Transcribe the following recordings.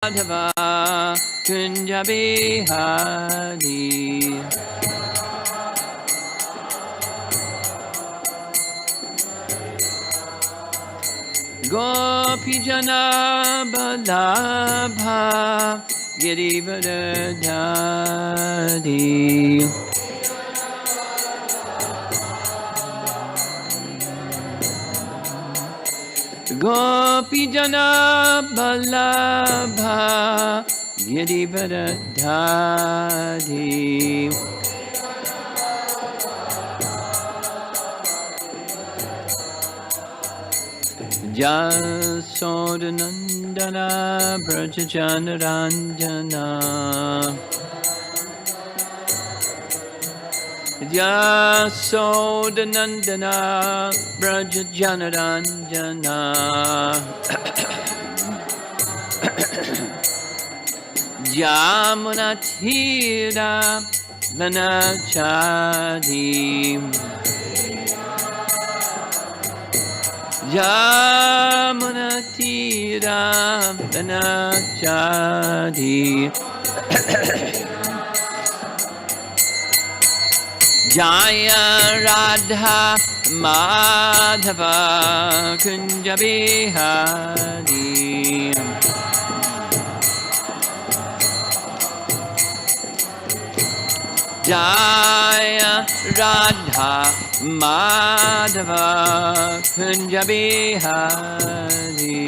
Madhava Kunja Bihari Gopijana Balabha Girivardhari Gopijana Balabha Girivardhari Jasodanandana Brajajanaranjana Jasodanandana Brajajanaranjana Jamunatira Vanachadi Jamunatira Vanachadi Jaya Radha Madhava Kunja Bihari Jaya Radha Madhava Kunja Bihari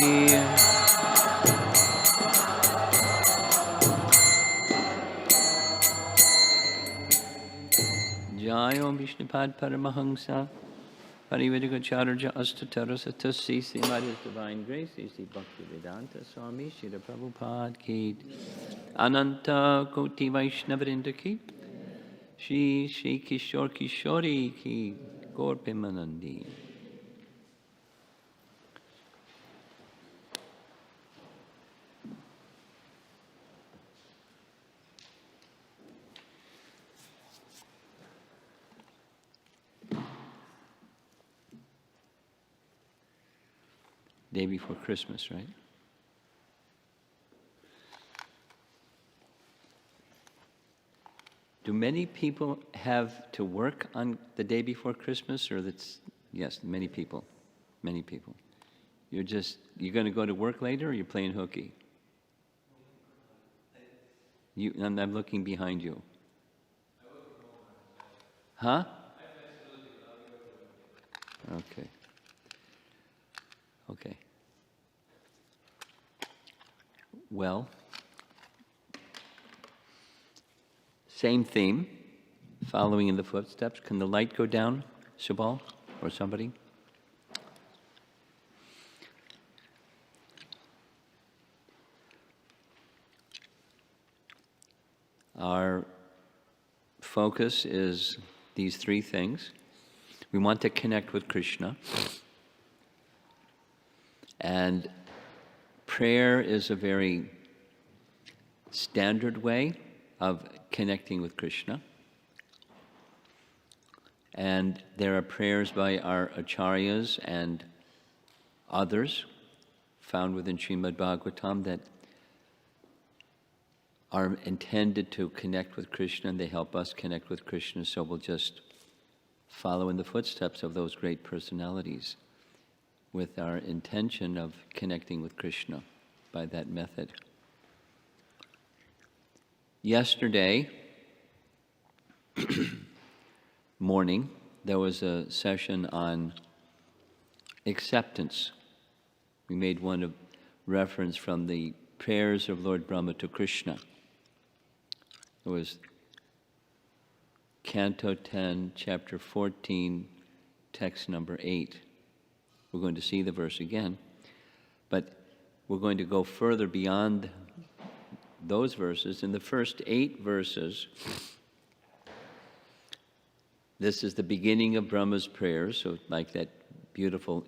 Jaya Om Vishnupad Paramahamsa Parivedikacharya Astatara Satasi Srimad Divine Grace Sri Bhakti Vedanta Swami Srila Prabhupada Ki Ananta Koti Vaishnavarinda Ki Shri Shri Kishore Kishori Ki Gaur Premanandi. Day before Christmas, right? Do many people have to work on the day before Christmas, or that's, yes, many people, many people. You're going to go to work later, or you're playing hooky? I'm looking behind you. Huh? Okay. Okay. Well, same theme, following in the footsteps. Can the light go down, Subal, or somebody? Our focus is these three things. We want to connect with Krishna. And prayer is a very standard way of connecting with Krishna. And there are prayers by our acharyas and others found within Srimad Bhagavatam that are intended to connect with Krishna, and they help us connect with Krishna, so we'll just follow in the footsteps of those great personalities with our intention of connecting with Krishna by that method. Yesterday morning, there was a session on acceptance. We made one of reference from the prayers of Lord Brahma to Krishna. It was Canto 10, Chapter 14, text number 8. We're going to see the verse again, but we're going to go further beyond those verses. In the first 8 verses, this is the beginning of Brahma's prayers, so like that beautiful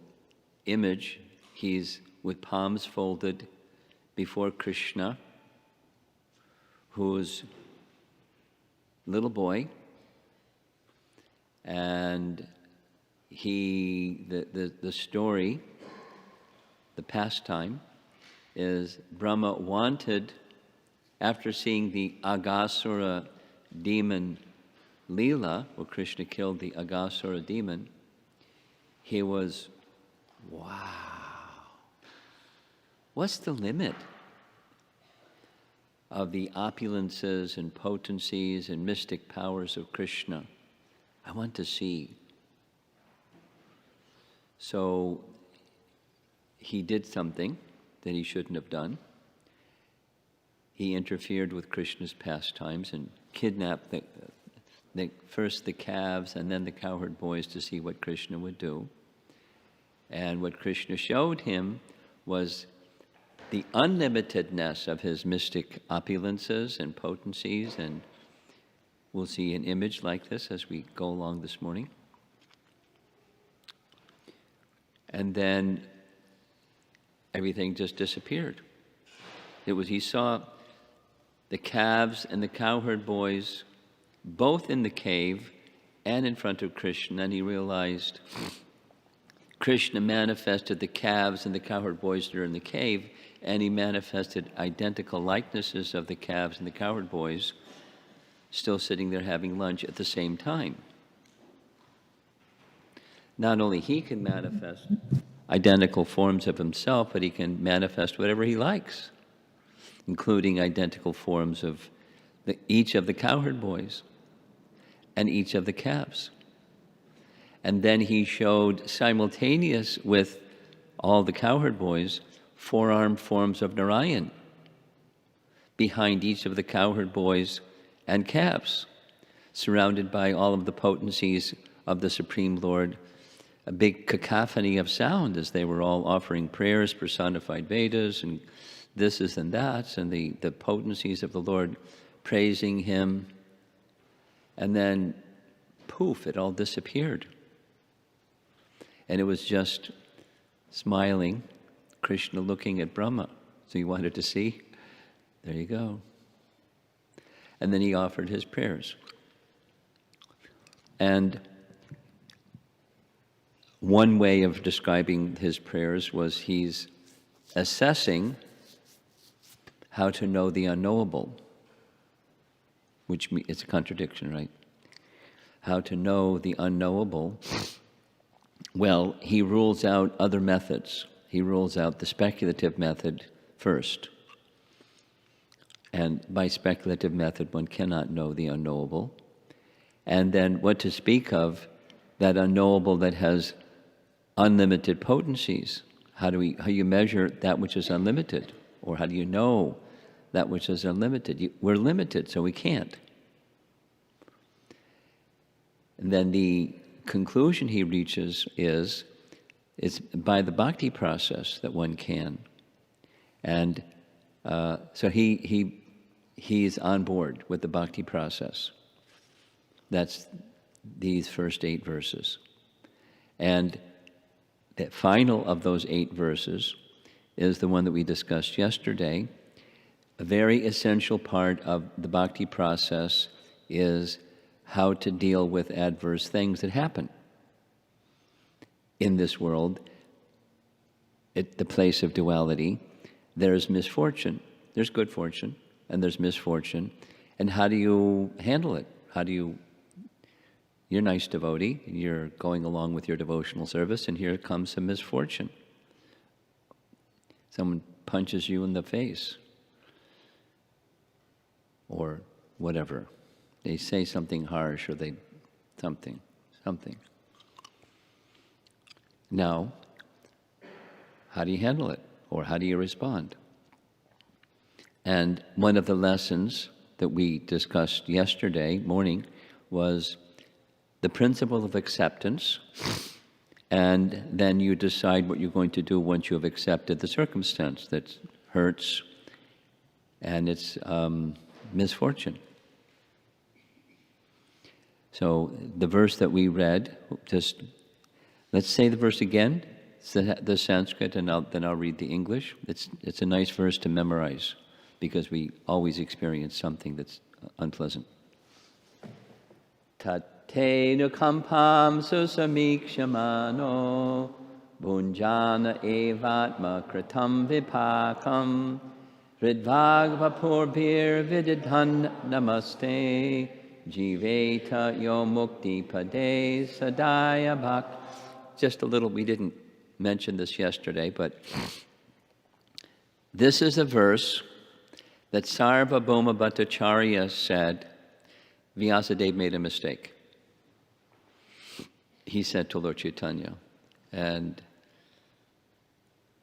image, he's with palms folded before Krishna, who's little boy, and the story, the pastime, is Brahma wanted, after seeing the Aghasura demon Leela, where Krishna killed the Aghasura demon, he was, wow, what's the limit of the opulences and potencies and mystic powers of Krishna? I want to see. So he did something that he shouldn't have done. He interfered with Krishna's pastimes and kidnapped first the calves and then the cowherd boys to see what Krishna would do. And what Krishna showed him was the unlimitedness of his mystic opulences and potencies, and we'll see an image like this as we go along this morning. And then everything just disappeared. He saw the calves and the cowherd boys both in the cave and in front of Krishna, and he realized Krishna manifested the calves and the cowherd boys that are in the cave, and he manifested identical likenesses of the calves and the cowherd boys still sitting there having lunch at the same time. Not only he can manifest identical forms of himself, but he can manifest whatever he likes, including identical forms of each of the cowherd boys and each of the calves. And then he showed simultaneous with all the cowherd boys four-armed forms of Narayan behind each of the cowherd boys and calves, surrounded by all of the potencies of the Supreme Lord, a big cacophony of sound as they were all offering prayers, personified Vedas, and thises and that's, and the potencies of the Lord praising him. And then, poof, it all disappeared. And it was just smiling, Krishna looking at Brahma. So you wanted to see? There you go. And then he offered his prayers. And one way of describing his prayers was he's assessing how to know the unknowable, which it's a contradiction, right? How to know the unknowable. Well, he rules out other methods. He rules out the speculative method first. And by speculative method, one cannot know the unknowable. And then what to speak of that unknowable that has unlimited potencies? How you measure that which is unlimited? Or how do you know that which is unlimited? We're limited, so we can't. And then the conclusion he reaches is it's by the bhakti process that one can. And so he's on board with the bhakti process. That's these first 8 verses. And the final of those 8 verses is the one that we discussed yesterday. A very essential part of the bhakti process is how to deal with adverse things that happen in this world. At the place of duality, there's misfortune. There's good fortune, and there's misfortune. And how do you handle it? You're a nice devotee, and you're going along with your devotional service, and here comes some misfortune. Someone punches you in the face, or whatever. They say something harsh, or something. Now, how do you handle it? Or how do you respond? And one of the lessons that we discussed yesterday morning was the principle of acceptance, and then you decide what you're going to do once you have accepted the circumstance that hurts and it's misfortune. So the verse that we read, just let's say the verse again, the Sanskrit, and then I'll read the English. It's a nice verse to memorize because we always experience something that's unpleasant. Tate nukampam susamikshamano Bhunjana evatma kritam vipakam Hridvagvapurbhir vididhan namaste Jiveta yo mukti pade sadaya bhak. Just a little, we didn't mention this yesterday, but this is a verse that Sarvabhauma Bhattacharya said Vyasadeva made a mistake. He said to Lord Chaitanya, and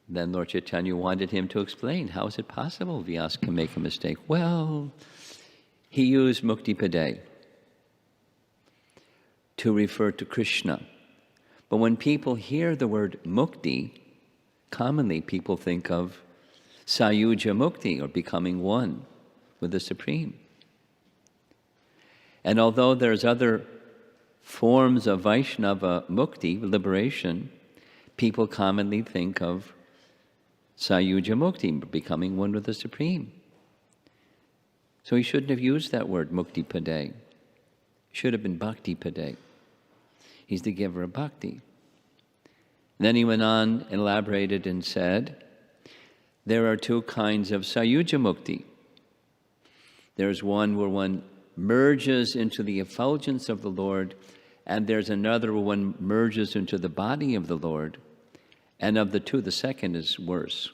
then Lord Chaitanya wanted him to explain, how is it possible Vyasa can make a mistake? Well, he used Mukti Pade to refer to Krishna. But when people hear the word Mukti, commonly people think of Sayuja Mukti, or becoming one with the Supreme. And although there's other forms of Vaishnava Mukti, liberation, people commonly think of Sayuja Mukti, becoming one with the Supreme. So he shouldn't have used that word, Mukti Pade. It should have been Bhakti Pade. He's the giver of bhakti. And then he went on and elaborated and said, there are two kinds of Sayuja Mukti. There's one where one merges into the effulgence of the Lord, and there's another where one merges into the body of the Lord. And of the two, the second is worse.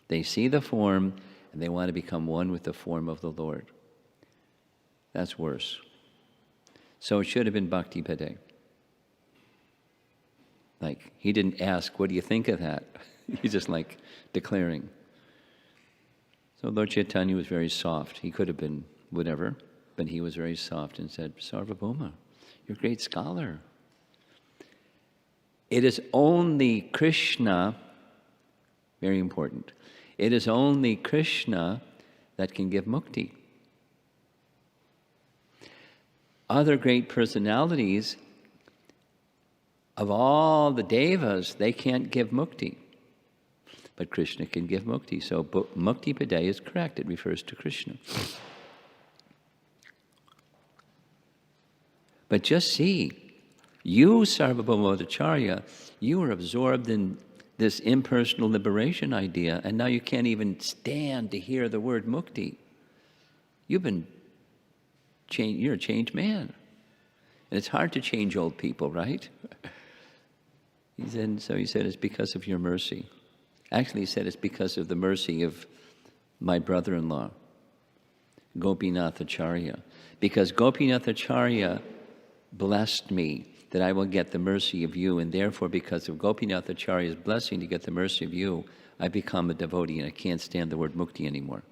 They see the form, and they want to become one with the form of the Lord. That's worse. So it should have been Bhakti Pade. Like, he didn't ask, what do you think of that? He's just like declaring. So Lord Chaitanya was very soft. He could have been whatever, but he was very soft and said, Sarvabhauma, you're a great scholar. It is only Krishna, very important, it is only Krishna that can give mukti. Other great personalities, of all the devas, they can't give mukti. But Krishna can give mukti. So Mukti Pade is correct. It refers to Krishna. But just see, you, Sarvabhauma Bhattacharya, you were absorbed in this impersonal liberation idea, and now you can't even stand to hear the word mukti. You've been changed. You're a changed man. And it's hard to change old people, right? He said, it's because of your mercy. Actually, he said, it's because of the mercy of my brother-in-law, Gopinath Acharya. Because Gopinath Acharya blessed me that I will get the mercy of you, and therefore, because of Gopinath Acharya's blessing to get the mercy of you, I become a devotee, and I can't stand the word mukti anymore.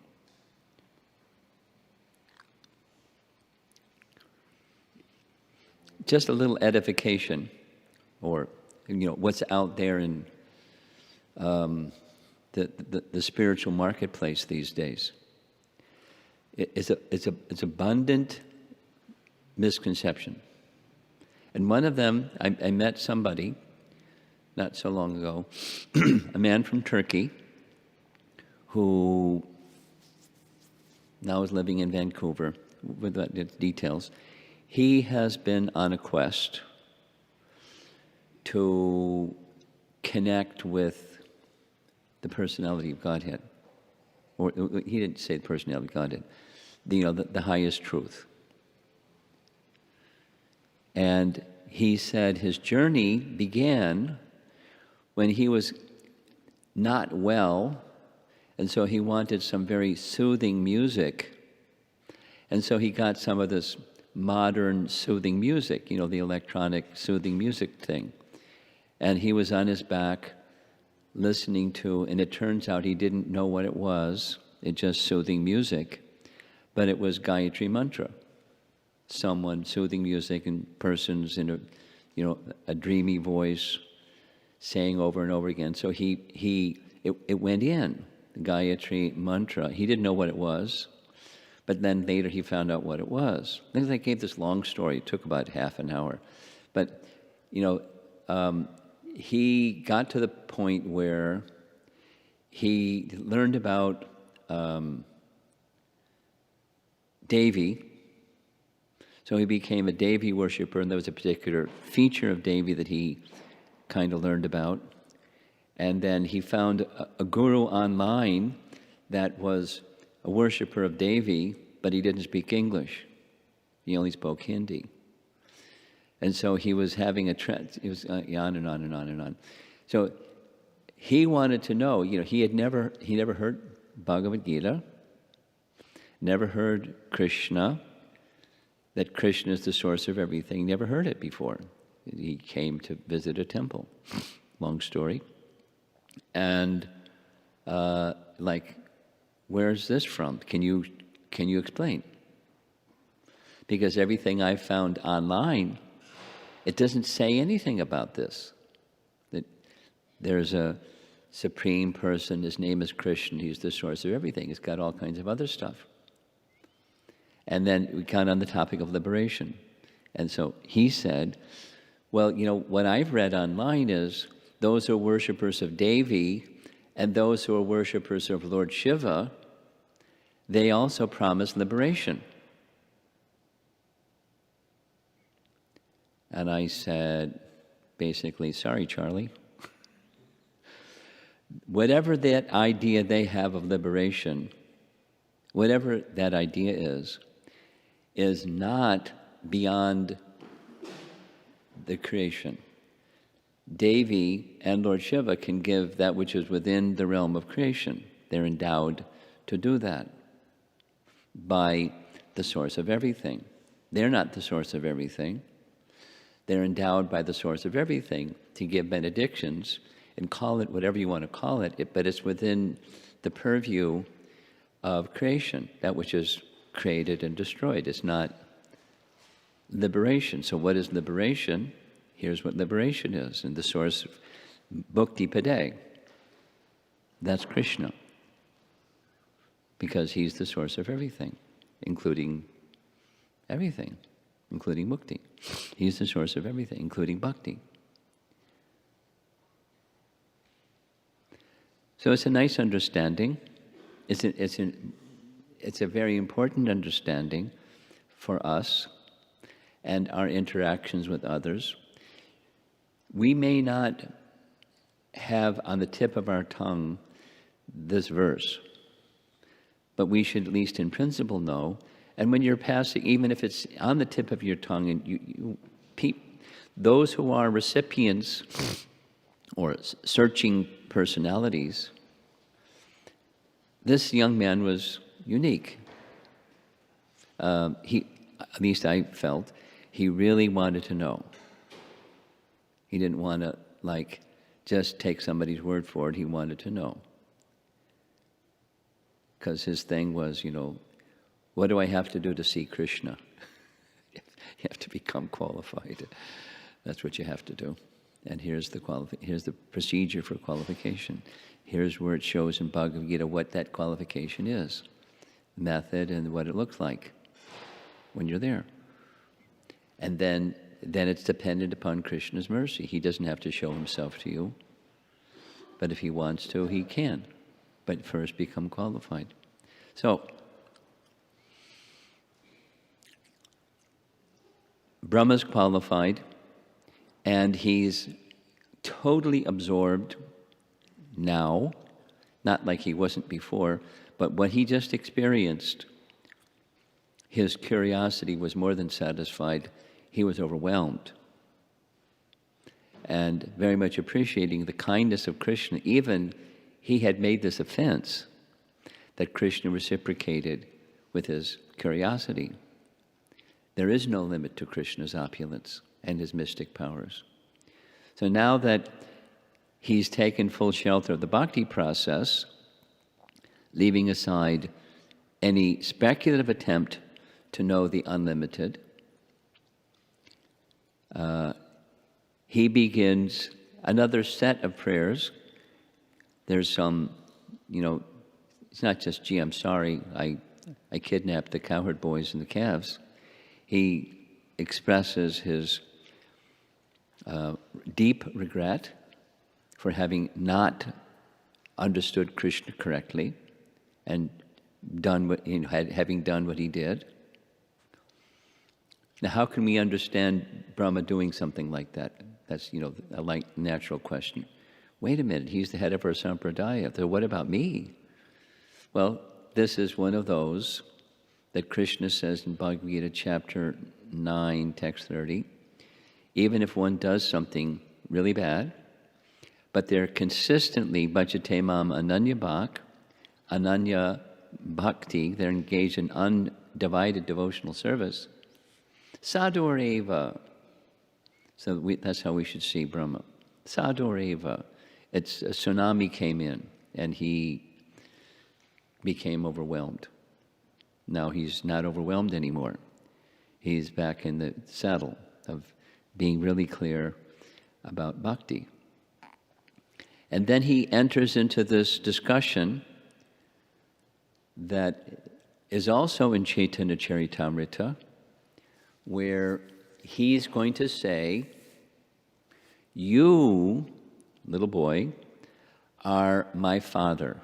Just a little edification, or what's out there in the spiritual marketplace these days. It's abundant misconception. And one of them, I met somebody not so long ago, a man from Turkey who now is living in Vancouver, without the details. He has been on a quest to connect with the personality of Godhead. Or he didn't say the personality of Godhead, the highest truth. And he said his journey began when he was not well, and so he wanted some very soothing music. And so he got some of this modern soothing music, the electronic soothing music thing. And he was on his back listening to, and it turns out he didn't know what it was. It's just soothing music, but it was Gayatri Mantra. Someone soothing music and persons in a dreamy voice saying over and over again. So it went in, the Gayatri Mantra. He didn't know what it was, but then later he found out what it was. Then I gave this long story. It took about half an hour. But, he got to the point where he learned about Devi. So he became a Devi worshiper, and there was a particular feature of Devi that he kind of learned about. And then he found a guru online that was a worshiper of Devi, but he didn't speak English. He only spoke Hindi. And so he was having it was on and on and on and on. So he wanted to know, he never heard Bhagavad Gita, never heard Krishna, that Krishna is the source of everything, never heard it before. He came to visit a temple, long story. And where's this from? Can you explain? Because everything I found online, it doesn't say anything about this. That there's a supreme person, his name is Krishna, he's the source of everything. It's got all kinds of other stuff. And then we got on the topic of liberation. And so he said, well, what I've read online is those who are worshippers of Devi and those who are worshippers of Lord Shiva, they also promise liberation. And I said, basically, sorry, Charlie. Whatever that idea they have of liberation, whatever that idea is not beyond the creation. Devi and Lord Shiva can give that which is within the realm of creation. They're endowed to do that by the source of everything. They're not the source of everything. They're endowed by the source of everything to give benedictions and call it whatever you want to call it, but it's within the purview of creation, that which is created and destroyed. It's not liberation. So what is liberation? Here's what liberation is. And the source of Bhukti Pade, that's Krishna. Because he's the source of everything, including everything, including mukti. He's the source of everything, including bhakti. So it's a nice understanding. It's a very important understanding for us and our interactions with others. We may not have on the tip of our tongue this verse, but we should at least in principle know. And when you're passing, even if it's on the tip of your tongue, and those who are recipients or searching personalities, this young man was unique. At least I felt, he really wanted to know. He didn't want to, just take somebody's word for it. He wanted to know. Because his thing was, what do I have to do to see Krishna? You have to become qualified. That's what you have to do. And here's the procedure for qualification. Here's where it shows in Bhagavad Gita what that qualification is, method, and what it looks like when you're there. And then it's dependent upon Krishna's mercy. He doesn't have to show himself to you, but if he wants to, he can. But first become qualified. So, Brahma's qualified, and he's totally absorbed now, not like he wasn't before, but what he just experienced, his curiosity was more than satisfied. He was overwhelmed. And very much appreciating the kindness of Krishna. Even he had made this offense that Krishna reciprocated with his curiosity. There is no limit to Krishna's opulence and his mystic powers. So now that he's taken full shelter of the bhakti process, leaving aside any speculative attempt to know the unlimited, he begins another set of prayers. There's some, it's not just, gee, I'm sorry, I kidnapped the cowherd boys and the calves. He expresses his deep regret for having not understood Krishna correctly and having done what he did. Now, how can we understand Brahma doing something like that? That's, a natural question. Wait a minute, he's the head of our sampradaya. So what about me? Well, this is one of those that Krishna says in Bhagavad Gita chapter 9, text 30. Even if one does something really bad, but they're consistently bhajate mam ananya bhakti, they're engaged in undivided devotional service, sadhureva. So that's how we should see Brahma. Sadhureva. It's a tsunami came in, and he became overwhelmed. Now he's not overwhelmed anymore. He's back in the saddle of being really clear about bhakti. And then he enters into this discussion that is also in Chaitanya Charitamrita, where he's going to say, you, little boy, are my father.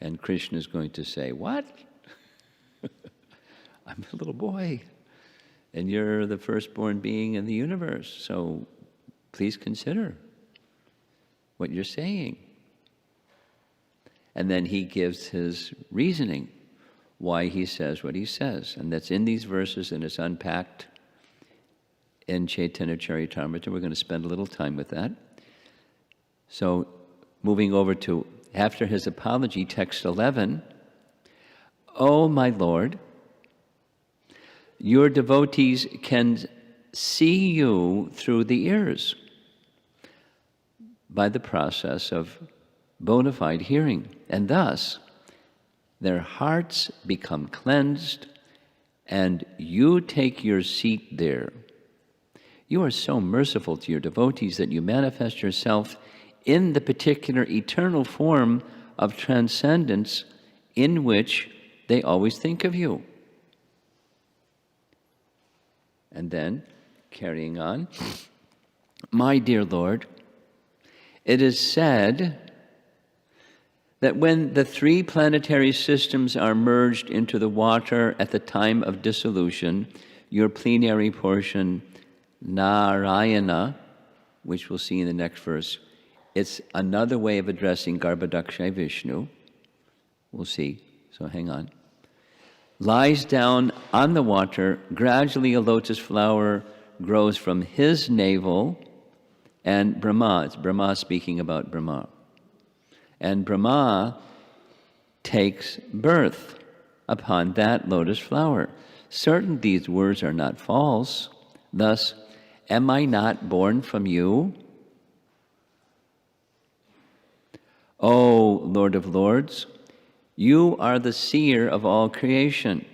And Krishna is going to say, what? I'm a little boy, and you're the firstborn being in the universe, so please consider what you're saying. And then he gives his reasoning why he says what he says. And that's in these verses, and it's unpacked in Chaitanya Charitamrita. We're going to spend a little time with that. So moving over to, after his apology, text 11, "O my Lord, your devotees can see you through the ears by the process of bona fide hearing, and thus their hearts become cleansed, and you take your seat there. You are so merciful to your devotees that you manifest yourself in the particular eternal form of transcendence in which they always think of you." And then, carrying on, "My dear Lord, it is said that when the three planetary systems are merged into the water at the time of dissolution, your plenary portion, Narayana," which we'll see in the next verse, it's another way of addressing Garbhodakshay Vishnu. We'll see, so hang on. "Lies down on the water. Gradually a lotus flower grows from his navel," and Brahma, it's Brahma speaking about Brahma. "And Brahma takes birth upon that lotus flower. Certain these words are not false. Thus, am I not born from you? O Lord of Lords, you are the seer of all creation.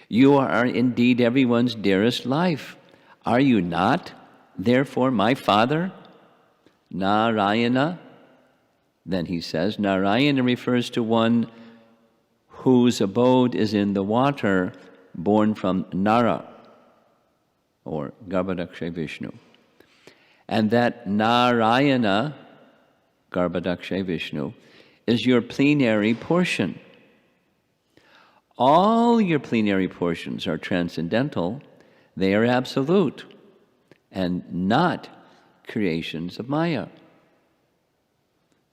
You are indeed everyone's dearest life. Are you not, therefore, my father, Narayana?" Then he says, Narayana refers to one whose abode is in the water, born from Nara, or Garbhodakshay Vishnu. And that Narayana, Garbhodakshay Vishnu, is your plenary portion. All your plenary portions are transcendental. They are absolute and not creations of Maya.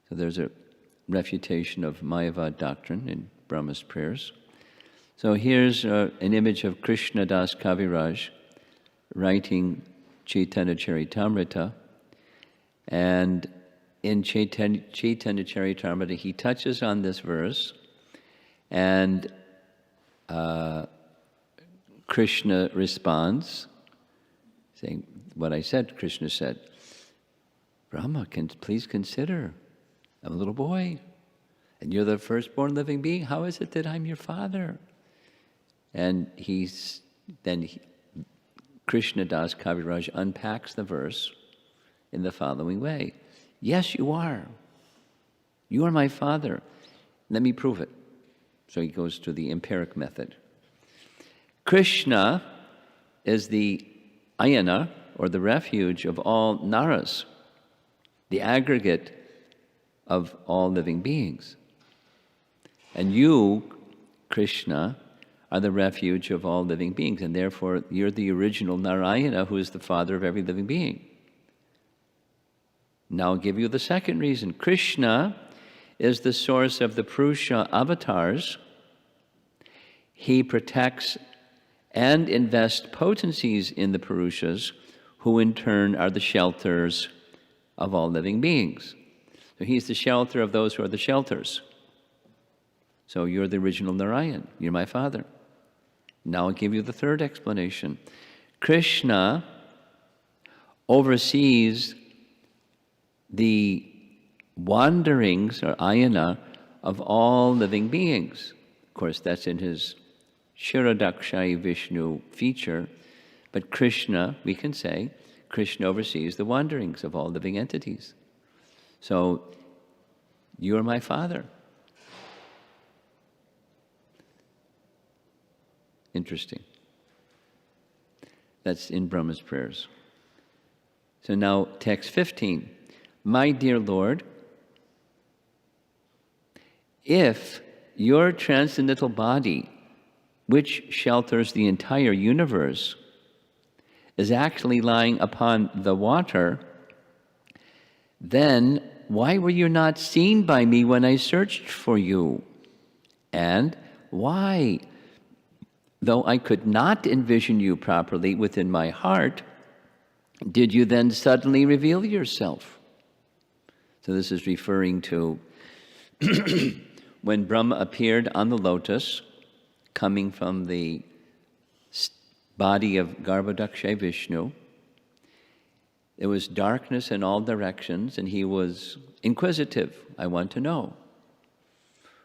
So there's a refutation of Mayavad doctrine in Brahma's prayers. So here's an image of Krishna Das Kaviraj writing Chaitanya Charitamrita, and in Chaitanya Charitamrita he touches on this verse, and Krishna responds, saying what I said. Krishna said, "Brahma, please consider, I'm a little boy, and you're the firstborn living being. How is it that I'm your father?" And Krishna Das Kaviraj unpacks the verse in the following way. "Yes, you are. You are my father. Let me prove it." So he goes to the empiric method. Krishna is the ayana, or the refuge of all naras, the aggregate of all living beings. And you, Krishna, are the refuge of all living beings, and therefore you're the original Narayana, who is the father of every living being. Now I'll give you the second reason. Krishna is the source of the Purusha avatars. He protects and invests potencies in the Purushas, who in turn are the shelters of all living beings. So he's the shelter of those who are the shelters. So you're the original Narayan. You're my father. Now I'll give you the third explanation. Krishna oversees the wanderings, or ayana, of all living beings. Of course, that's in his Kshirodakshai Vishnu feature, but Krishna, we can say, Krishna oversees the wanderings of all living entities. So, you are my father. Interesting. That's in Brahma's prayers. So now, text 15. My dear Lord, if your transcendental body, which shelters the entire universe, is actually lying upon the water, then why were you not seen by me when I searched for you? And why, though I could not envision you properly within my heart, did you then suddenly reveal yourself? So this is referring to when Brahma appeared on the lotus, coming from the body of Garbhodakshay Vishnu. There was darkness in all directions, and he was inquisitive. I want to know.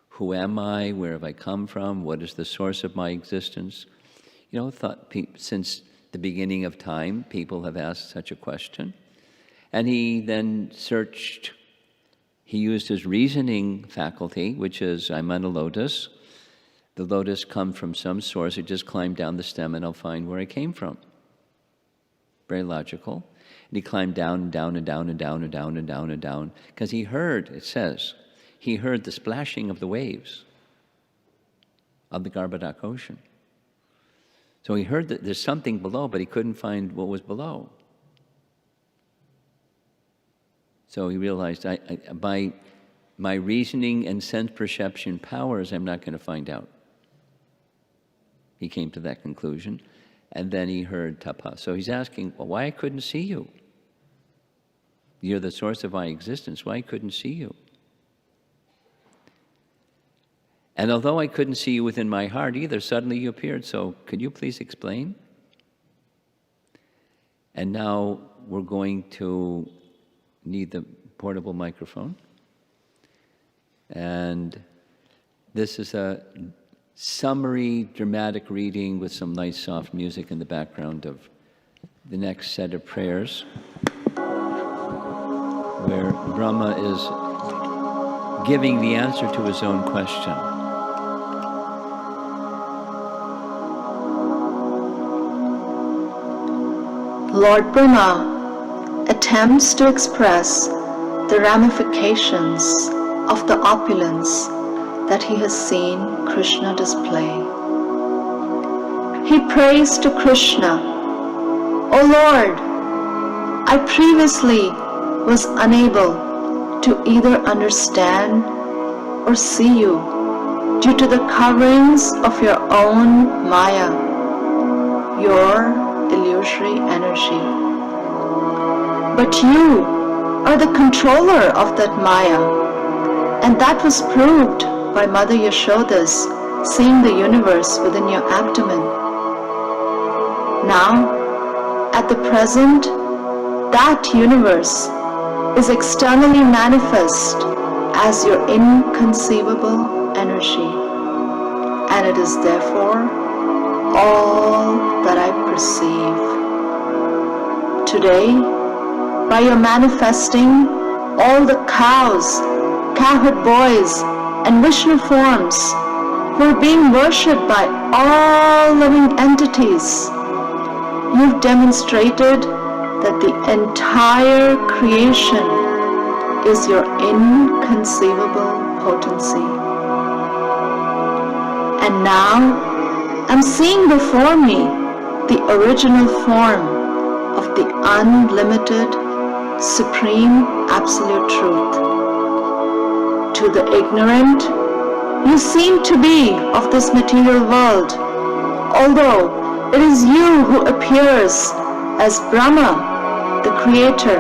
Who am I? Where have I come from? What is the source of my existence? You know, since the beginning of time, people have asked such a question. And he then searched. He used his reasoning faculty, which is, I'm on a lotus. The lotus come from some source. I just climb down the stem and I'll find where I came from. Very logical. And he climbed down and down and down and down and down and down and down, because he heard, it says, he heard the splashing of the waves of the Garbhodak ocean. So he heard that there's something below, but he couldn't find what was below. So he realized, by my reasoning and sense perception powers, I'm not going to find out. He came to that conclusion. And then he heard tapa. So he's asking, well, why I couldn't see you? You're the source of my existence. Why I couldn't see you? And although I couldn't see you within my heart either, suddenly you appeared. So could you please explain? And now we're going to need the portable microphone. And this is a summary, dramatic reading with some nice soft music in the background of the next set of prayers, where Brahma is giving the answer to his own question. Lord Brahma attempts to express the ramifications of the opulence that he has seen Krishna display. He prays to Krishna, O Lord, I previously was unable to either understand or see you due to the coverings of your own Maya, your illusory energy. But you are the controller of that Maya, and that was proved by Mother Yashoda's seeing the universe within your abdomen. Now, at the present, that universe is externally manifest as your inconceivable energy, and it is therefore all that I perceive. Today, by your manifesting all the cows, cowherd boys, and Vishnu forms who are being worshipped by all living entities, you've demonstrated that the entire creation is your inconceivable potency. And now, am seeing before me the original form of the unlimited, supreme, absolute truth. To the ignorant, you seem to be of this material world, although it is you who appears as Brahma, the creator,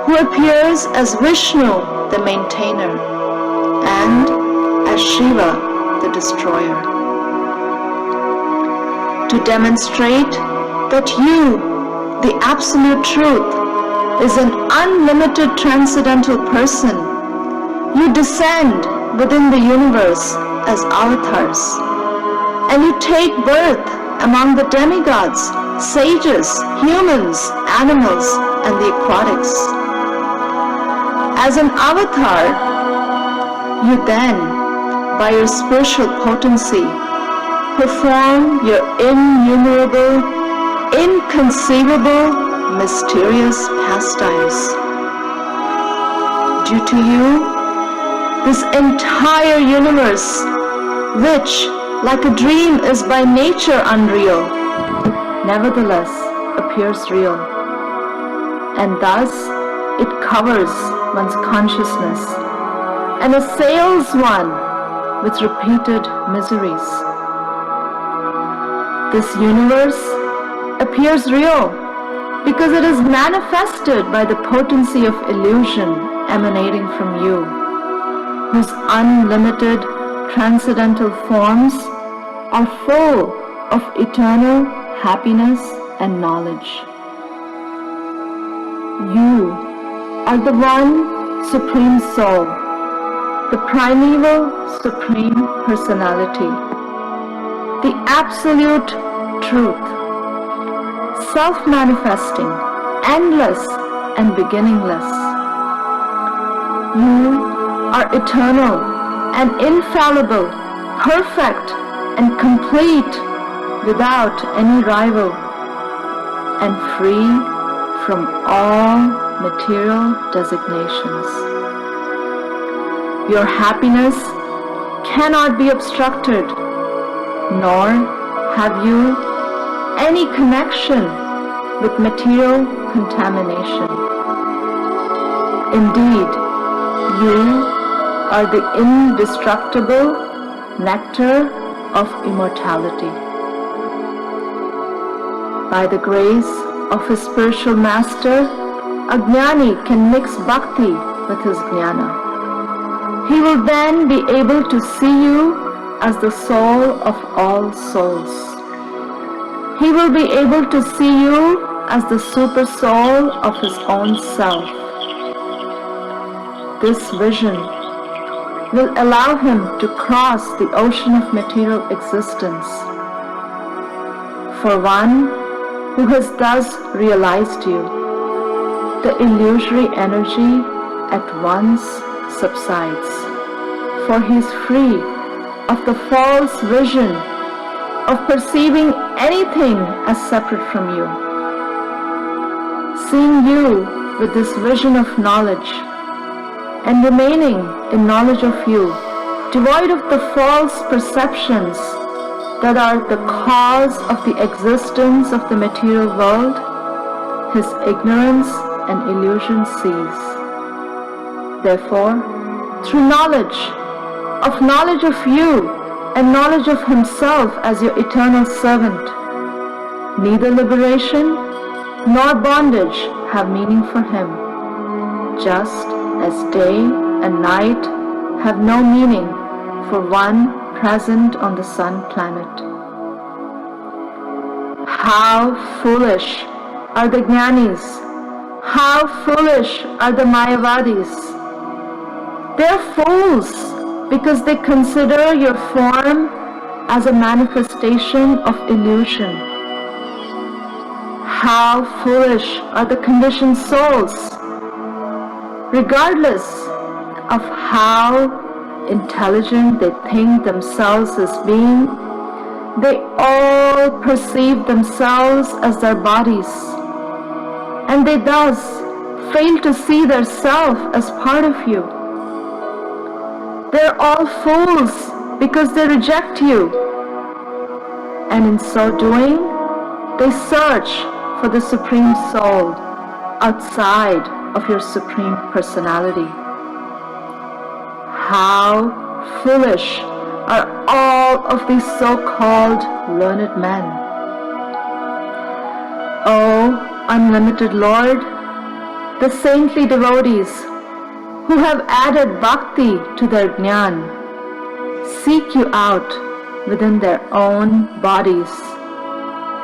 who appears as Vishnu, the maintainer, and as Shiva, the destroyer. To demonstrate that you, the absolute truth, is an unlimited transcendental person, you descend within the universe as avatars, and you take birth among the demigods, sages, humans, animals, and the aquatics. As an avatar, you then, by your spiritual potency, perform your innumerable, inconceivable, mysterious pastimes. Due to you, this entire universe, which, like a dream, is by nature unreal, nevertheless appears real, and thus it covers one's consciousness and assails one with repeated miseries. This universe appears real because it is manifested by the potency of illusion emanating from you, whose unlimited transcendental forms are full of eternal happiness and knowledge. You are the one Supreme Soul, the primeval Supreme Personality, the Absolute Truth, self-manifesting, endless and beginningless. You are eternal and infallible, perfect and complete, without any rival, and free from all material designations. Your happiness cannot be obstructed, nor have you any connection with material contamination. Indeed, you are the indestructible nectar of immortality. By the grace of his spiritual master, a jnani can mix bhakti with his jnana. He will then be able to see you as the soul of all souls. He will be able to see you as the super soul of his own self. This vision will allow him to cross the ocean of material existence. For one who has thus realized you, the illusory energy at once subsides, for he is free of the false vision of perceiving anything as separate from you. Seeing you with this vision of knowledge, and remaining in knowledge of you, devoid of the false perceptions that are the cause of the existence of the material world, his ignorance and illusion cease. Therefore, through knowledge of you and knowledge of himself as your eternal servant, neither liberation nor bondage have meaning for him, just as day and night have no meaning for one present on the sun planet. How foolish are the jnanis! How foolish are the mayavadis! They are fools because they consider your form as a manifestation of illusion. How foolish are the conditioned souls! Regardless of how intelligent they think themselves as being, they all perceive themselves as their bodies, and they thus fail to see their self as part of you. They are all fools because they reject you. And in so doing, they search for the Supreme Soul outside of your Supreme Personality. How foolish are all of these so-called learned men. O unlimited Lord, the saintly devotees who have added bhakti to their jnana seek you out within their own bodies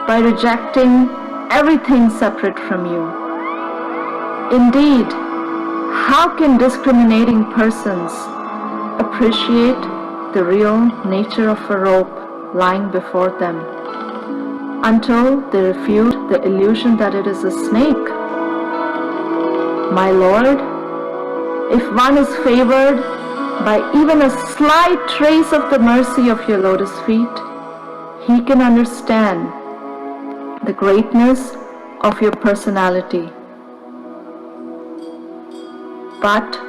by rejecting everything separate from you. Indeed, how can discriminating persons appreciate the real nature of a rope lying before them until they refute the illusion that it is a snake? My Lord, if one is favored by even a slight trace of the mercy of your lotus feet, he can understand the greatness of your personality. But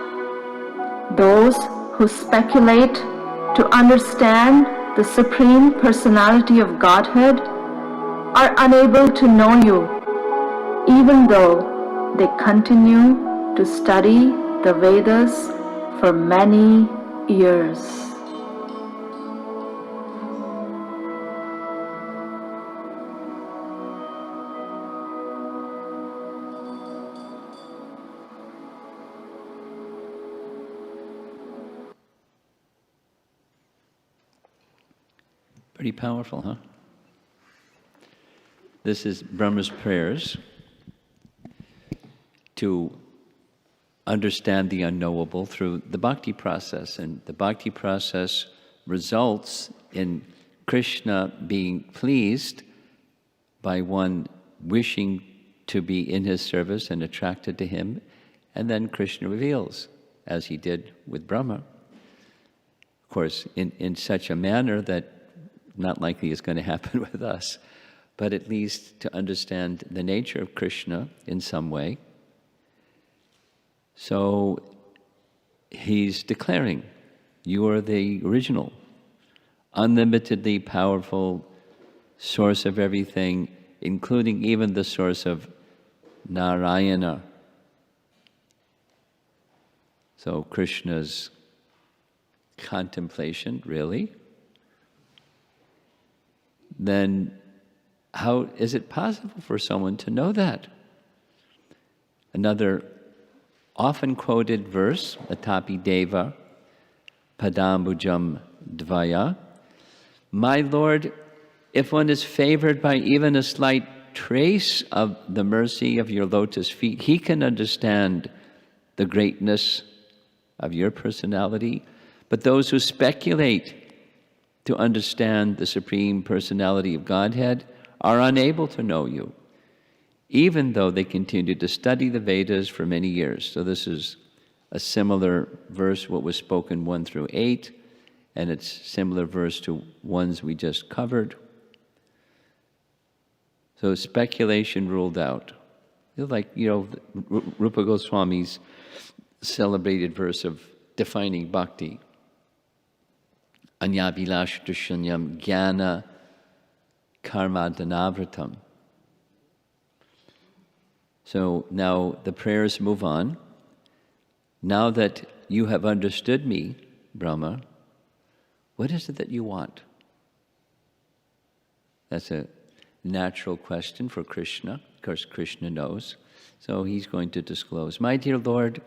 those who speculate to understand the Supreme Personality of Godhead are unable to know you, even though they continue to study the Vedas for many years. Pretty powerful, huh? This is Brahma's prayers to understand the unknowable through the bhakti process. And the bhakti process results in Krishna being pleased by one wishing to be in his service and attracted to him. And then Krishna reveals, as he did with Brahma. Of course, in such a manner that not likely is going to happen with us, but at least to understand the nature of Krishna in some way. So he's declaring, you are the original, unlimitedly powerful source of everything, including even the source of Narayana. So Krishna's contemplation, really. Then how is it possible for someone to know that? Another often quoted verse, Atapi Deva, Padambujam Dvaya. My Lord, if one is favored by even a slight trace of the mercy of your lotus feet, he can understand the greatness of your personality. But those who speculate to understand the Supreme Personality of Godhead are unable to know you, even though they continue to study the Vedas for many years. So this is a similar verse, what was spoken 1 through 8, and it's similar verse to ones we just covered. So speculation ruled out. Like, Rupa Goswami's celebrated verse of defining bhakti. Anyabhilashtashanyam jnana karma dhanavratam. So now the prayers move on. Now that you have understood me, Brahma, what is it that you want? That's a natural question for Krishna. Of course, Krishna knows. So he's going to disclose. My dear Lord,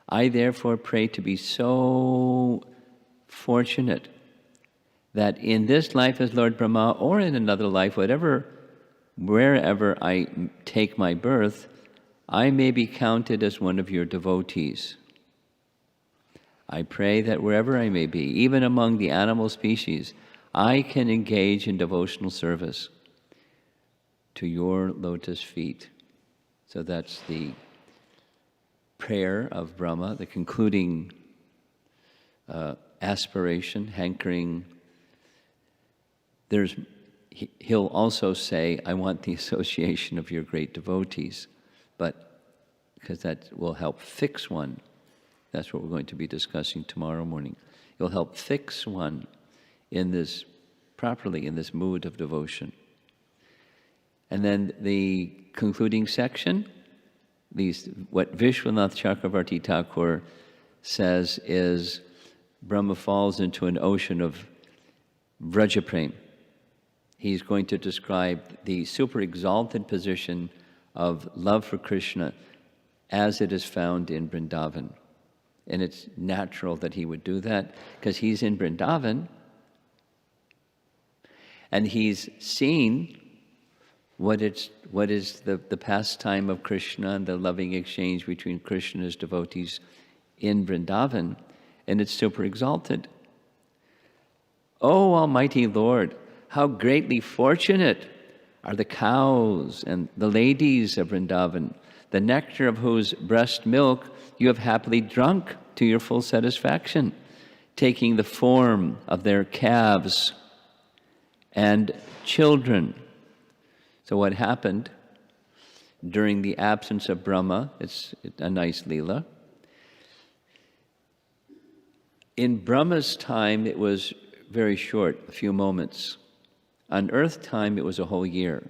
I therefore pray to be so fortunate that in this life as Lord Brahma or in another life, wherever I take my birth, I may be counted as one of your devotees. I pray that wherever I may be, even among the animal species, I can engage in devotional service to your lotus feet. So that's the prayer of Brahma, the concluding aspiration, hankering. He'll also say, I want the association of your great devotees, but because that will help fix one. That's what we're going to be discussing tomorrow morning. It'll help fix one in this properly in this mood of devotion. And then the concluding section, what Vishwanath Chakravarti Thakur says is Brahma falls into an ocean of Vrajaprem. He's going to describe the super exalted position of love for Krishna as it is found in Vrindavan. And it's natural that he would do that because he's in Vrindavan and he's seen what is the pastime of Krishna and the loving exchange between Krishna and his devotees in Vrindavan, and it's super exalted. Oh, Almighty Lord, how greatly fortunate are the cows and the ladies of Vrindavan, the nectar of whose breast milk you have happily drunk to your full satisfaction, taking the form of their calves and children. So what happened during the absence of Brahma, it's a nice Leela. In Brahma's time, it was very short, a few moments. On Earth time, it was a whole year.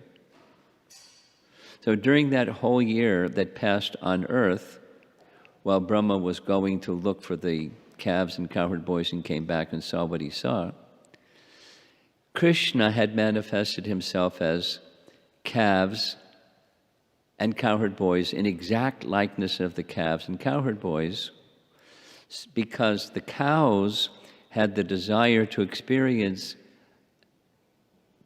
So during that whole year that passed on Earth, while Brahma was going to look for the calves and cowherd boys and came back and saw what he saw, Krishna had manifested himself as calves and cowherd boys in exact likeness of the calves and cowherd boys, because the cows had the desire to experience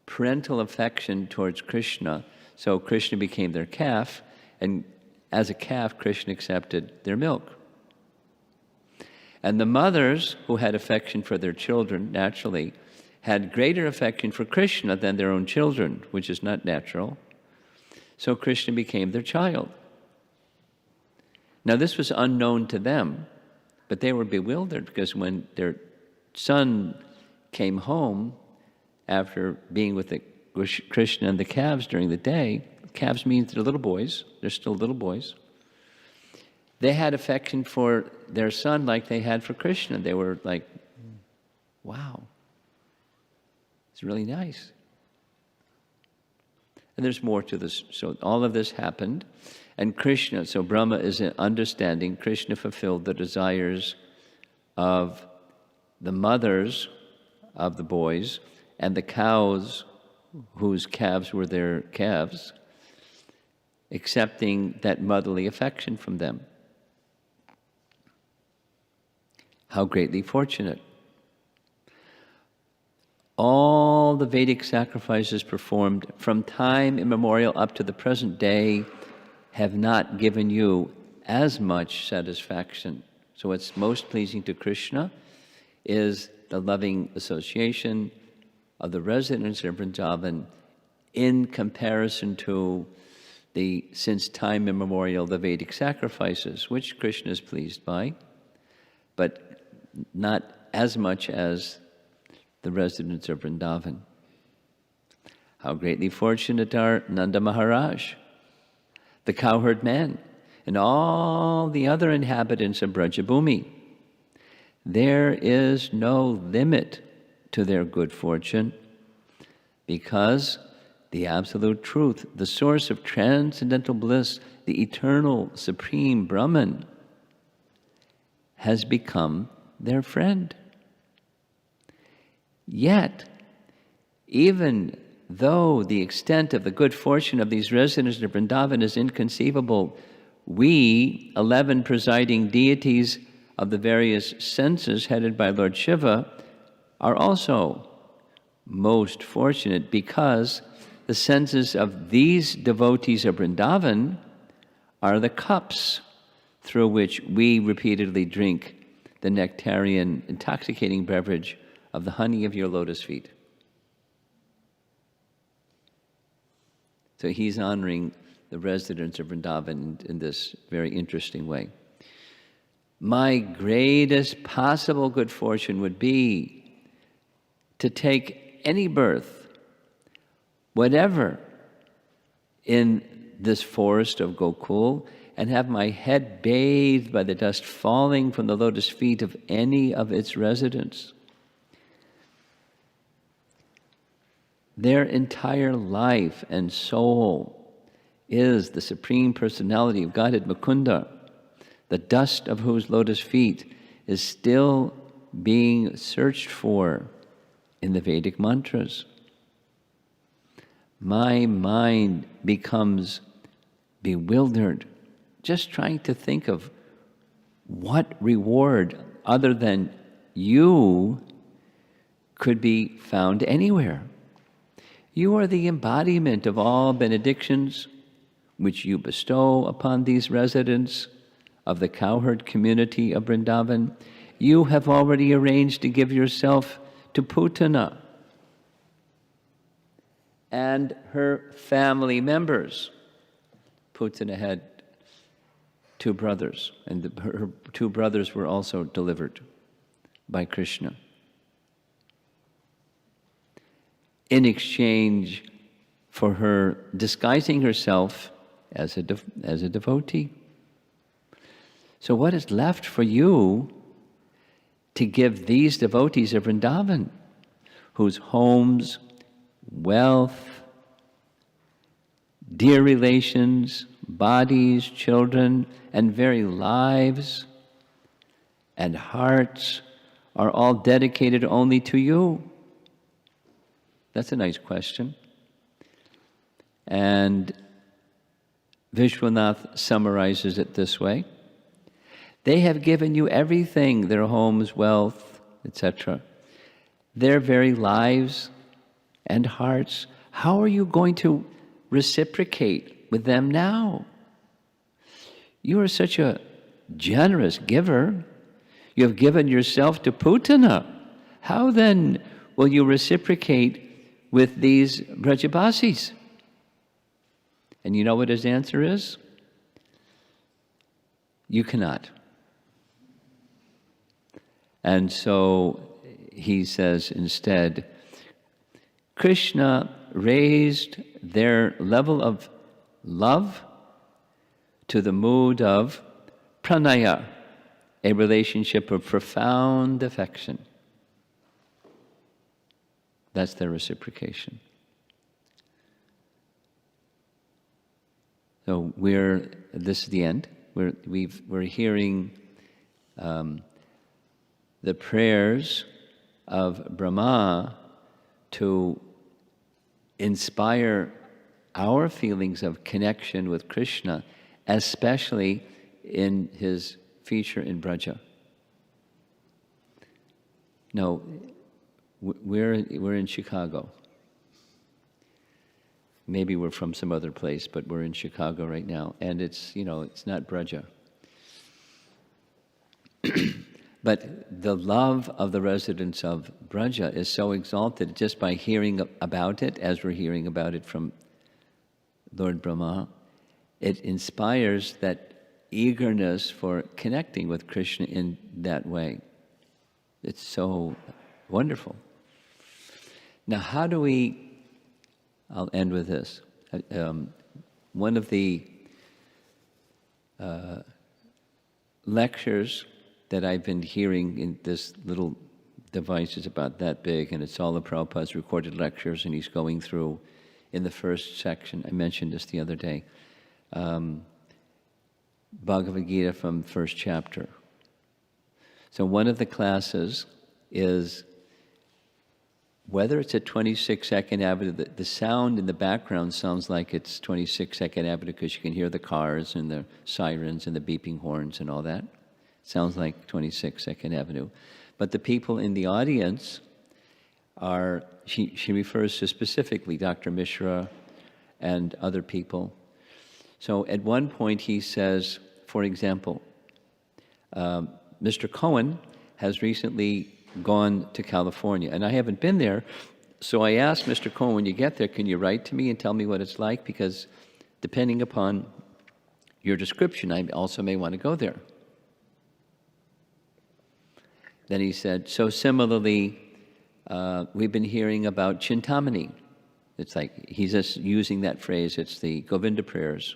parental affection towards Krishna, so Krishna became their calf, and as a calf, Krishna accepted their milk. And the mothers, who had affection for their children, naturally, had greater affection for Krishna than their own children, which is not natural. So Krishna became their child. Now this was unknown to them, but they were bewildered because when their son came home after being with the Krishna and the calves during the day, calves means they're little boys, they're still little boys. They had affection for their son like they had for Krishna. They were like, wow, it's really nice. And there's more to this. So all of this happened. And Krishna, so Brahma is understanding, Krishna fulfilled the desires of the mothers of the boys and the cows whose calves were their calves, accepting that motherly affection from them. How greatly fortunate. All the Vedic sacrifices performed from time immemorial up to the present day have not given you as much satisfaction. So what's most pleasing to Krishna is the loving association of the residents of Vrindavan in comparison to since time immemorial, the Vedic sacrifices, which Krishna is pleased by, but not as much as the residents of Vrindavan. How greatly fortunate are Nanda Maharaj, the cowherd man, and all the other inhabitants of Brajabhumi. There is no limit to their good fortune, because the absolute truth, the source of transcendental bliss, the eternal supreme Brahman, has become their friend. Yet, even though the extent of the good fortune of these residents of Vrindavan is inconceivable, we, 11 presiding deities of the various senses headed by Lord Shiva, are also most fortunate, because the senses of these devotees of Vrindavan are the cups through which we repeatedly drink the nectarian, intoxicating beverage of the honey of your lotus feet. So he's honoring the residents of Vrindavan in this very interesting way. My greatest possible good fortune would be to take any birth, whatever, in this forest of Gokul, and have my head bathed by the dust falling from the lotus feet of any of its residents. Their entire life and soul is the Supreme Personality of Godhead, Mukunda, the dust of whose lotus feet is still being searched for in the Vedic mantras. My mind becomes bewildered just trying to think of what reward other than you could be found anywhere. You are the embodiment of all benedictions which you bestow upon these residents of the cowherd community of Vrindavan. You have already arranged to give yourself to Putana and her family members. Putana had 2 brothers, and her 2 brothers were also delivered by Krishna. In exchange for her disguising herself as a devotee. So what is left for you to give these devotees of Vrindavan, whose homes, wealth, dear relations, bodies, children, and very lives and hearts are all dedicated only to you? That's a nice question. And Vishwanath summarizes it this way. They have given you everything, their homes, wealth, etc. Their very lives and hearts. How are you going to reciprocate with them now? You are such a generous giver. You have given yourself to Putana. How then will you reciprocate with these Brajabasis? And you know what his answer is? You cannot. And so he says instead, Krishna raised their level of love to the mood of pranaya, a relationship of profound affection. That's their reciprocation. So this is the end. We're hearing the prayers of Brahma to inspire our feelings of connection with Krishna, especially in his feature in Braja. No, we're in Chicago. Maybe we're from some other place, but we're in Chicago right now, and it's not Braja. But the love of the residents of Braja is so exalted just by hearing about it, as we're hearing about it from Lord Brahma. It inspires that eagerness for connecting with Krishna in that way. It's so wonderful. Now, how do we... I'll end with this. One of the lectures that I've been hearing in this little device is about that big, and it's all of Prabhupada's recorded lectures, and he's going through, in the first section, I mentioned this the other day, Bhagavad Gita from first chapter. So one of the classes is whether it's at 26-second Avenue, the sound in the background sounds like it's 26-second Avenue because you can hear the cars and the sirens and the beeping horns and all that. Sounds like 26-second Avenue. But the people in the audience are, she refers to specifically Dr. Mishra and other people. So at one point he says, for example, Mr. Cohen has recently gone to California, and I haven't been there, so I asked Mr. Cohen, when you get there, can you write to me and tell me what it's like? Because depending upon your description, I also may want to go there. Then he said, so similarly, we've been hearing about Chintamani. It's like, he's just using that phrase, it's the Govinda prayers.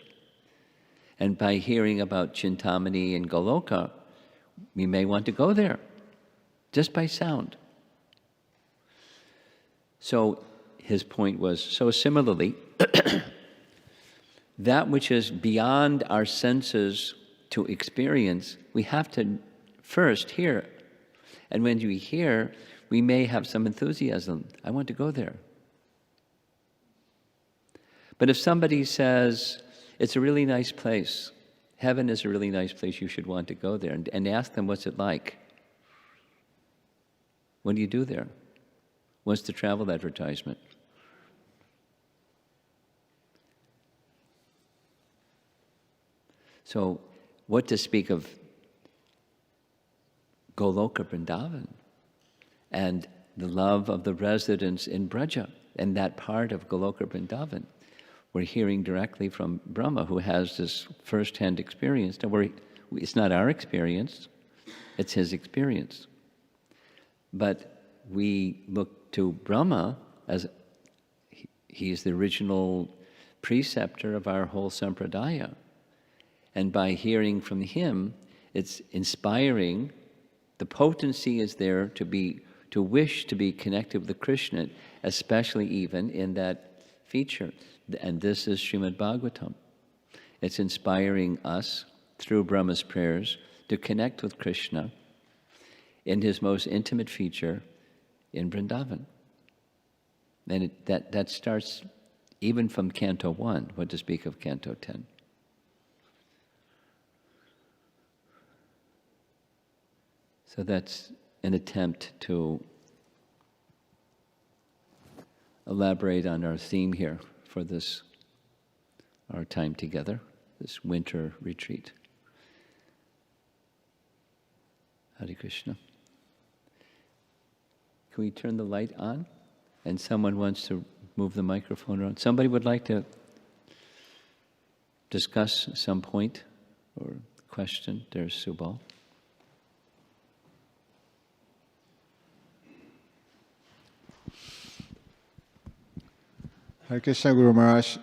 And by hearing about Chintamani and Goloka, we may want to go there, just by sound. So his point was, so similarly, that which is beyond our senses to experience, we have to first hear. And when we hear, we may have some enthusiasm. I want to go there. But if somebody says, it's a really nice place, heaven is a really nice place, you should want to go there, and ask them, what's it like? What do you do there? What's the travel advertisement? So, what to speak of Goloka Vrindavan and the love of the residents in Braja and that part of Goloka Vrindavan? We're hearing directly from Brahma, who has this first-hand experience. Now, it's not our experience, it's his experience. But we look to Brahma as he is the original preceptor of our whole sampradaya. And by hearing from him, it's inspiring. The potency is there to wish to be connected with Krishna, especially even in that feature. And this is Srimad Bhagavatam. It's inspiring us, through Brahma's prayers, to connect with Krishna in his most intimate feature in Vrindavan. And that starts even from Canto 1, what to speak of Canto 10. So that's an attempt to elaborate on our theme here for this, our time together, this winter retreat. Hare Krishna. Can we turn the light on? And someone wants to move the microphone around. Somebody would like to discuss some point or question. There's Subal. Hare Krishna, Guru Maharaj.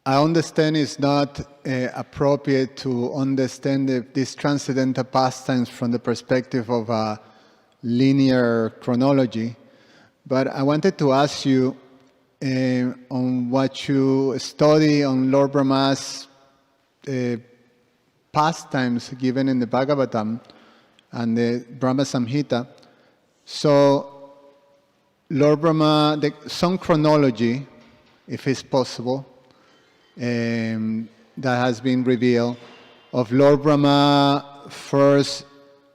I understand it's not appropriate to understand these transcendental pastimes from the perspective of a linear chronology, but I wanted to ask you on what you study on Lord Brahma's pastimes given in the Bhagavatam and the Brahma Samhita. So, Lord Brahma, some chronology, if it's possible, that has been revealed, of Lord Brahma first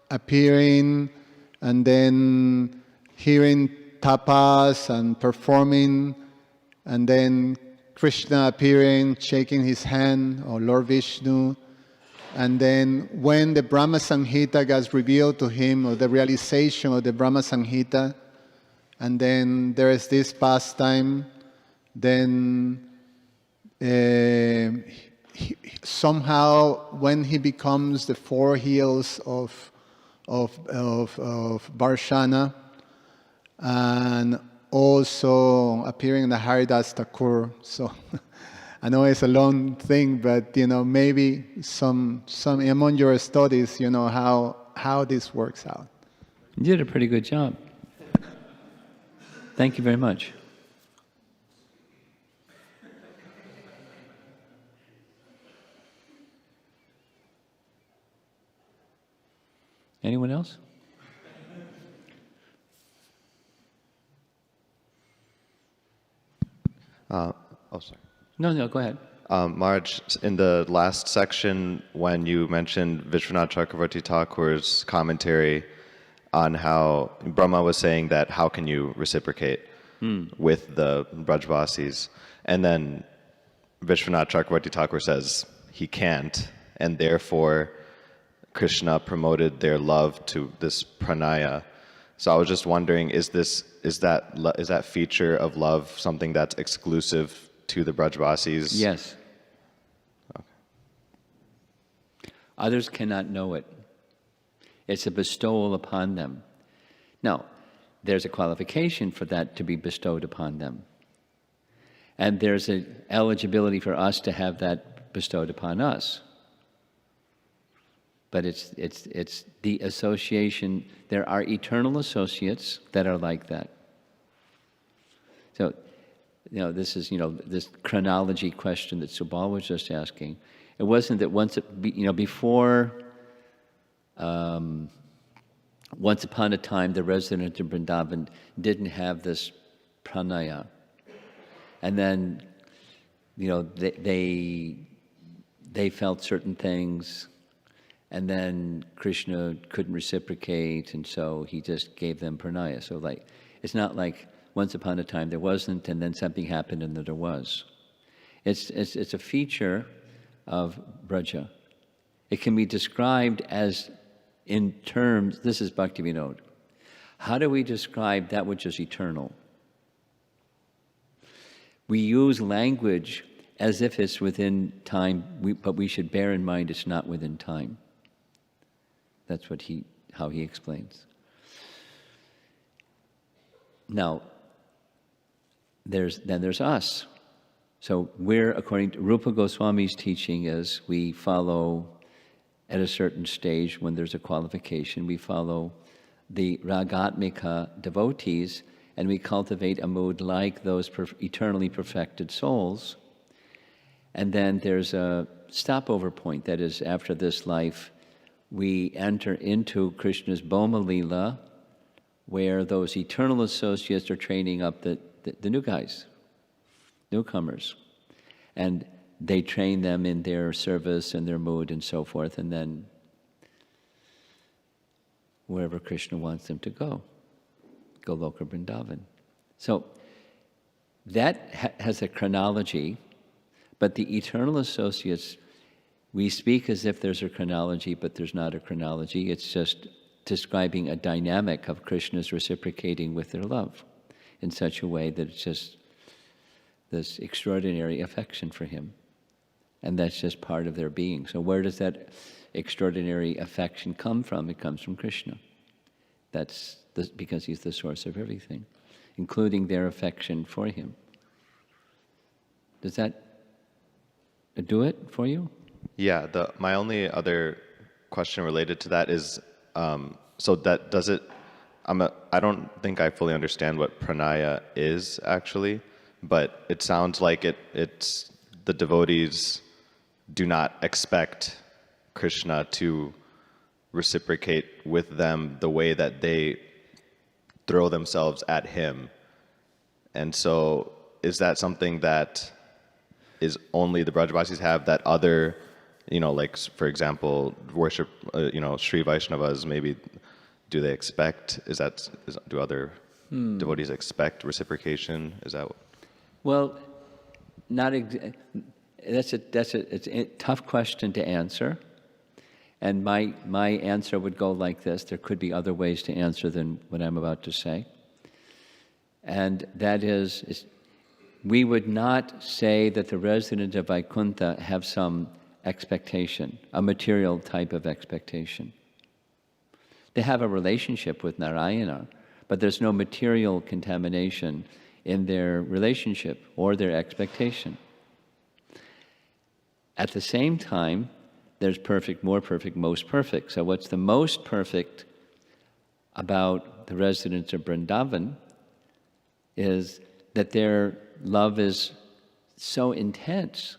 appearing and then hearing tapas and performing, and then Krishna appearing, shaking his hand, or Lord Vishnu, and then when the Brahma Samhita gets revealed to him, or the realization of the Brahma Samhita, and then there is this pastime, then somehow when he becomes the four hills of Varshana, and also appearing in the Haridas Thakur. So I know it's a long thing, but maybe some among your studies, how this works out. You did a pretty good job. Thank you very much. Anyone else? Sorry. No, go ahead. Marge, in the last section, when you mentioned Vishwanath Chakravarti Thakur's commentary on how Brahma was saying that how can you reciprocate with the Brajvasis, and then Vishwanath Chakravarti Thakur says he can't, and therefore Krishna promoted their love to this pranaya. So I was just wondering, is that feature of love something that's exclusive to the Brajvasis? Yes. Okay. Others cannot know it. It's a bestowal upon them. Now, there's a qualification for that to be bestowed upon them. And there's an eligibility for us to have that bestowed upon us. But it's the association. There are eternal associates that are like that. So, this is, this chronology question that Subal was just asking. It wasn't that before, once upon a time, the residents of Vrindavan didn't have this pranaya. And then, they felt certain things, and then Krishna couldn't reciprocate, and so he just gave them pranaya. So it's not like once upon a time there wasn't, and then something happened and then there was. It's a feature of Braja. It can be described as, in terms, this is Bhakti Vinod. How do we describe that which is eternal? We use language as if it's within time, but we should bear in mind it's not within time. That's how he explains. Now, there's us. So according to Rupa Goswami's teaching, is we follow at a certain stage when there's a qualification, we follow the Ragatmika devotees, and we cultivate a mood like those eternally perfected souls. And then there's a stopover point, that is, after this life, we enter into Krishna's Bhoma Lila, where those eternal associates are training up the new guys, newcomers. And they train them in their service and their mood and so forth, and then wherever Krishna wants them to go, Goloka Vrindavan. So that has a chronology, but the eternal associates, we speak as if there's a chronology, but there's not a chronology. It's just describing a dynamic of Krishna's reciprocating with their love in such a way that it's just this extraordinary affection for him. And that's just part of their being. So where does that extraordinary affection come from? It comes from Krishna. That's because he's the source of everything, including their affection for him. Does that do it for you? Yeah, my only other question related to that is, so that does it, I don't think I fully understand what pranaya is actually, but it sounds like it's the devotees do not expect Krishna to reciprocate with them the way that they throw themselves at him. And so is that something that is only the Brajavasis have, that other, like, for example, worship, Sri Vaishnavas, maybe, do they expect, do other devotees expect reciprocation? Is that what? Well, it's a tough question to answer. And my answer would go like this. There could be other ways to answer than what I'm about to say. And that is we would not say that the residents of Vaikuntha have some expectation, a material type of expectation. They have a relationship with Narayana, but there's no material contamination in their relationship or their expectation. At the same time, there's perfect, more perfect, most perfect. So what's the most perfect about the residents of Vrindavan is that their love is so intense.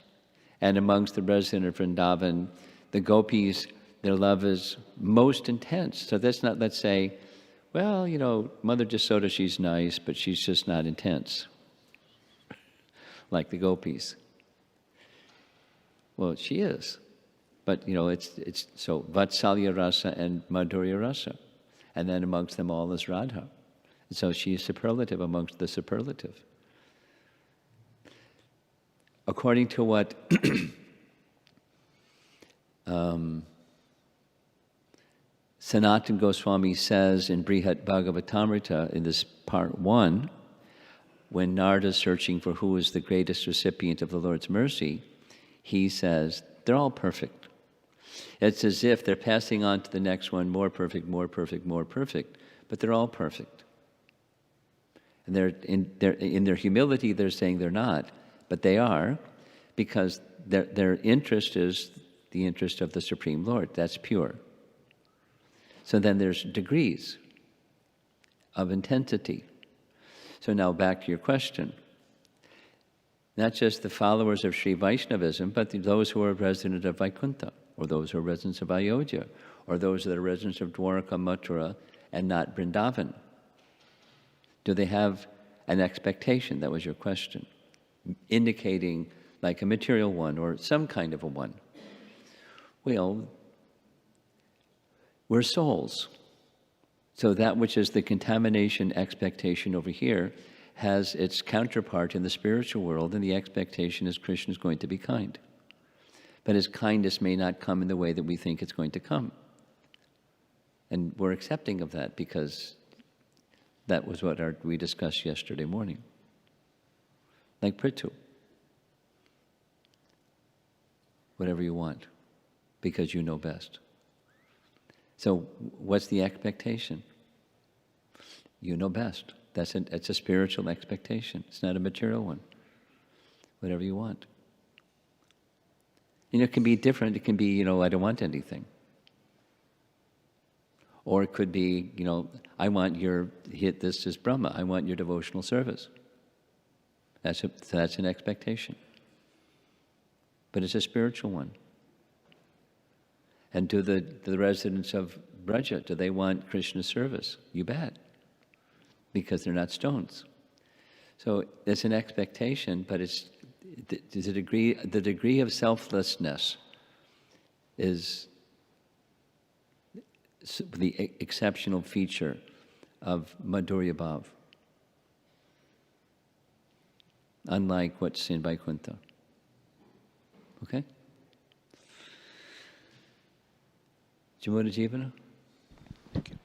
And amongst the residents of Vrindavan, the gopis, their love is most intense. So that's not, let's say, well, Mother Jasoda, she's nice, but she's just not intense, like the gopis. Well, she is. But, it's so Vatsalya Rasa and Madhurya Rasa. And then amongst them all is Radha. And so she is superlative amongst the superlative. According to what Sanatana Goswami says in Brihat Bhagavatamrita in this part 1, when Narada is searching for who is the greatest recipient of the Lord's mercy, he says, they're all perfect. It's as if they're passing on to the next one, more perfect, more perfect, more perfect, but they're all perfect. And in their humility, they're saying they're not, but they are, because their interest is the interest of the Supreme Lord. That's pure. So then there's degrees of intensity. So now back to your question. Not just the followers of Sri Vaishnavism, but those who are resident of Vaikuntha, or those who are residents of Ayodhya, or those that are residents of Dwarka, Mathura, and not Vrindavan. Do they have an expectation? That was your question. Indicating like a material one or some kind of a one. Well, we're souls. So that which is the contamination expectation over here has its counterpart in the spiritual world, and the expectation is Krishna is going to be kind. But his kindness may not come in the way that we think it's going to come. And we're accepting of that because that was what we discussed yesterday morning. Like Prithu. Whatever you want, because you know best. So what's the expectation? You know best. It's a spiritual expectation. It's not a material one. Whatever you want. It can be different. It can be, I don't want anything. Or it could be, I want this is Brahma. I want your devotional service. That's an expectation. But it's a spiritual one. And do the residents of Braja, do they want Krishna's service? You bet. Because they're not stones. So it's an expectation, but the degree of selflessness is the exceptional feature of Madhurya Bhav. Unlike what's in Vaikuntha. Okay? Jamuna Jivana? Thank you.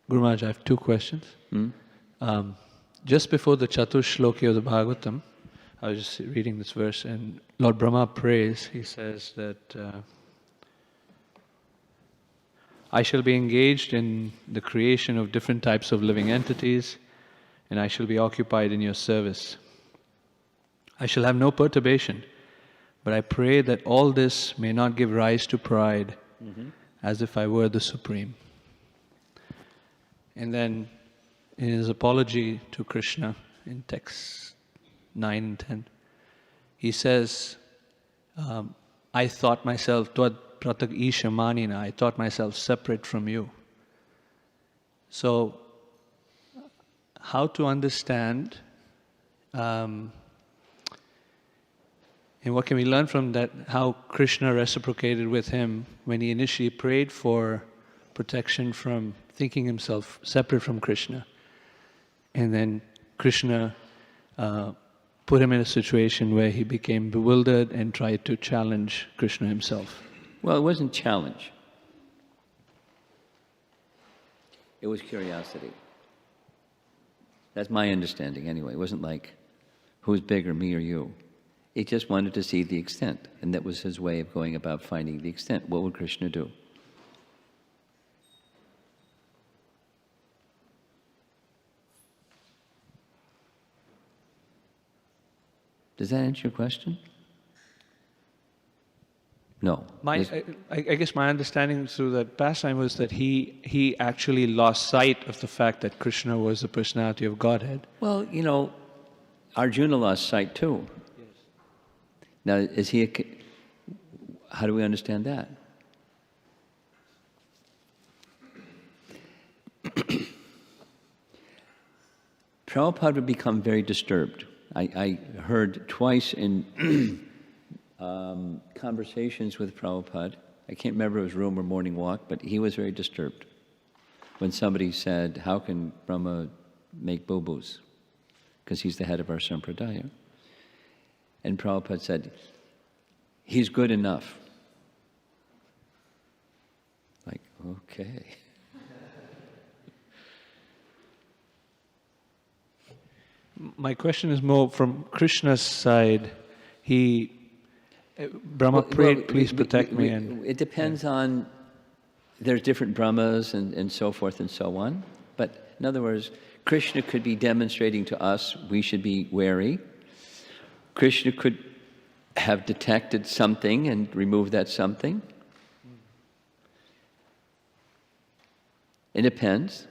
Guru Maharaj, I have two questions. Just before the Chatush Shloki of the Bhagavatam, I was just reading this verse, and Lord Brahma prays, he says that I shall be engaged in the creation of different types of living entities, and I shall be occupied in your service. I shall have no perturbation, but I pray that all this may not give rise to pride, as if I were the Supreme. And then in his apology to Krishna in texts 9 and 10, he says, I thought myself, Tvad pratak isha manina, I thought myself separate from you. So, how to understand, and what can we learn from that, how Krishna reciprocated with him when he initially prayed for protection from thinking himself separate from Krishna. And then Krishna put him in a situation where he became bewildered and tried to challenge Krishna himself. Well, it wasn't challenge. It was curiosity. That's my understanding anyway. It wasn't like, who's bigger, me or you? He just wanted to see the extent, and that was his way of going about finding the extent. What would Krishna do? Does that answer your question? No. I guess my understanding through that pastime was that he actually lost sight of the fact that Krishna was the personality of Godhead. Well, Arjuna lost sight too. Yes. Now, how do we understand that? Prabhupada would become very disturbed. I heard twice in conversations with Prabhupada, I can't remember if it was room or morning walk, but he was very disturbed when somebody said, how can Brahma make boo-boos? Because he's the head of our sampradaya. And Prabhupada said, he's good enough. Like, okay. My question is more from Krishna's side. Brahma prayed, please protect me. And it depends on, there's different Brahmas and so forth and so on. But in other words, Krishna could be demonstrating to us we should be wary. Krishna could have detected something and removed that something. It depends.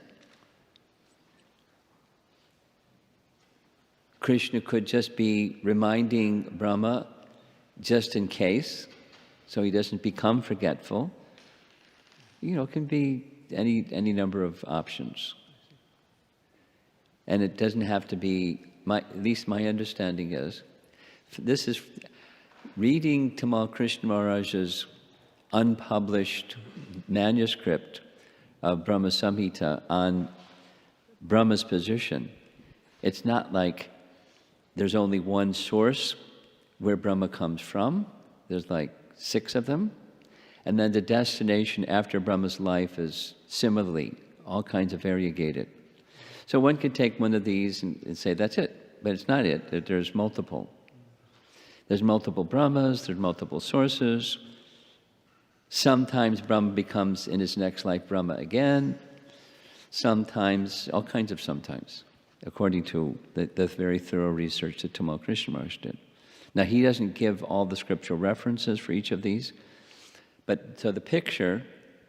Krishna could just be reminding Brahma just in case, so he doesn't become forgetful. It can be any number of options. And it doesn't have to be, at least my understanding is, this is reading Tamal Krishna Maharaj's unpublished manuscript of Brahma Samhita on Brahma's position. It's not like there's only one source where Brahma comes from. There's like 6 of them. And then the destination after Brahma's life is similarly all kinds of variegated. So one could take one of these and say, that's it. But it's not it. There's multiple. There's multiple Brahmas, there's multiple sources. Sometimes Brahma becomes, in his next life, Brahma again. Sometimes, all kinds of sometimes, according to the very thorough research that Tamal Krishna Maharaj did. Now, he doesn't give all the scriptural references for each of these, but so the picture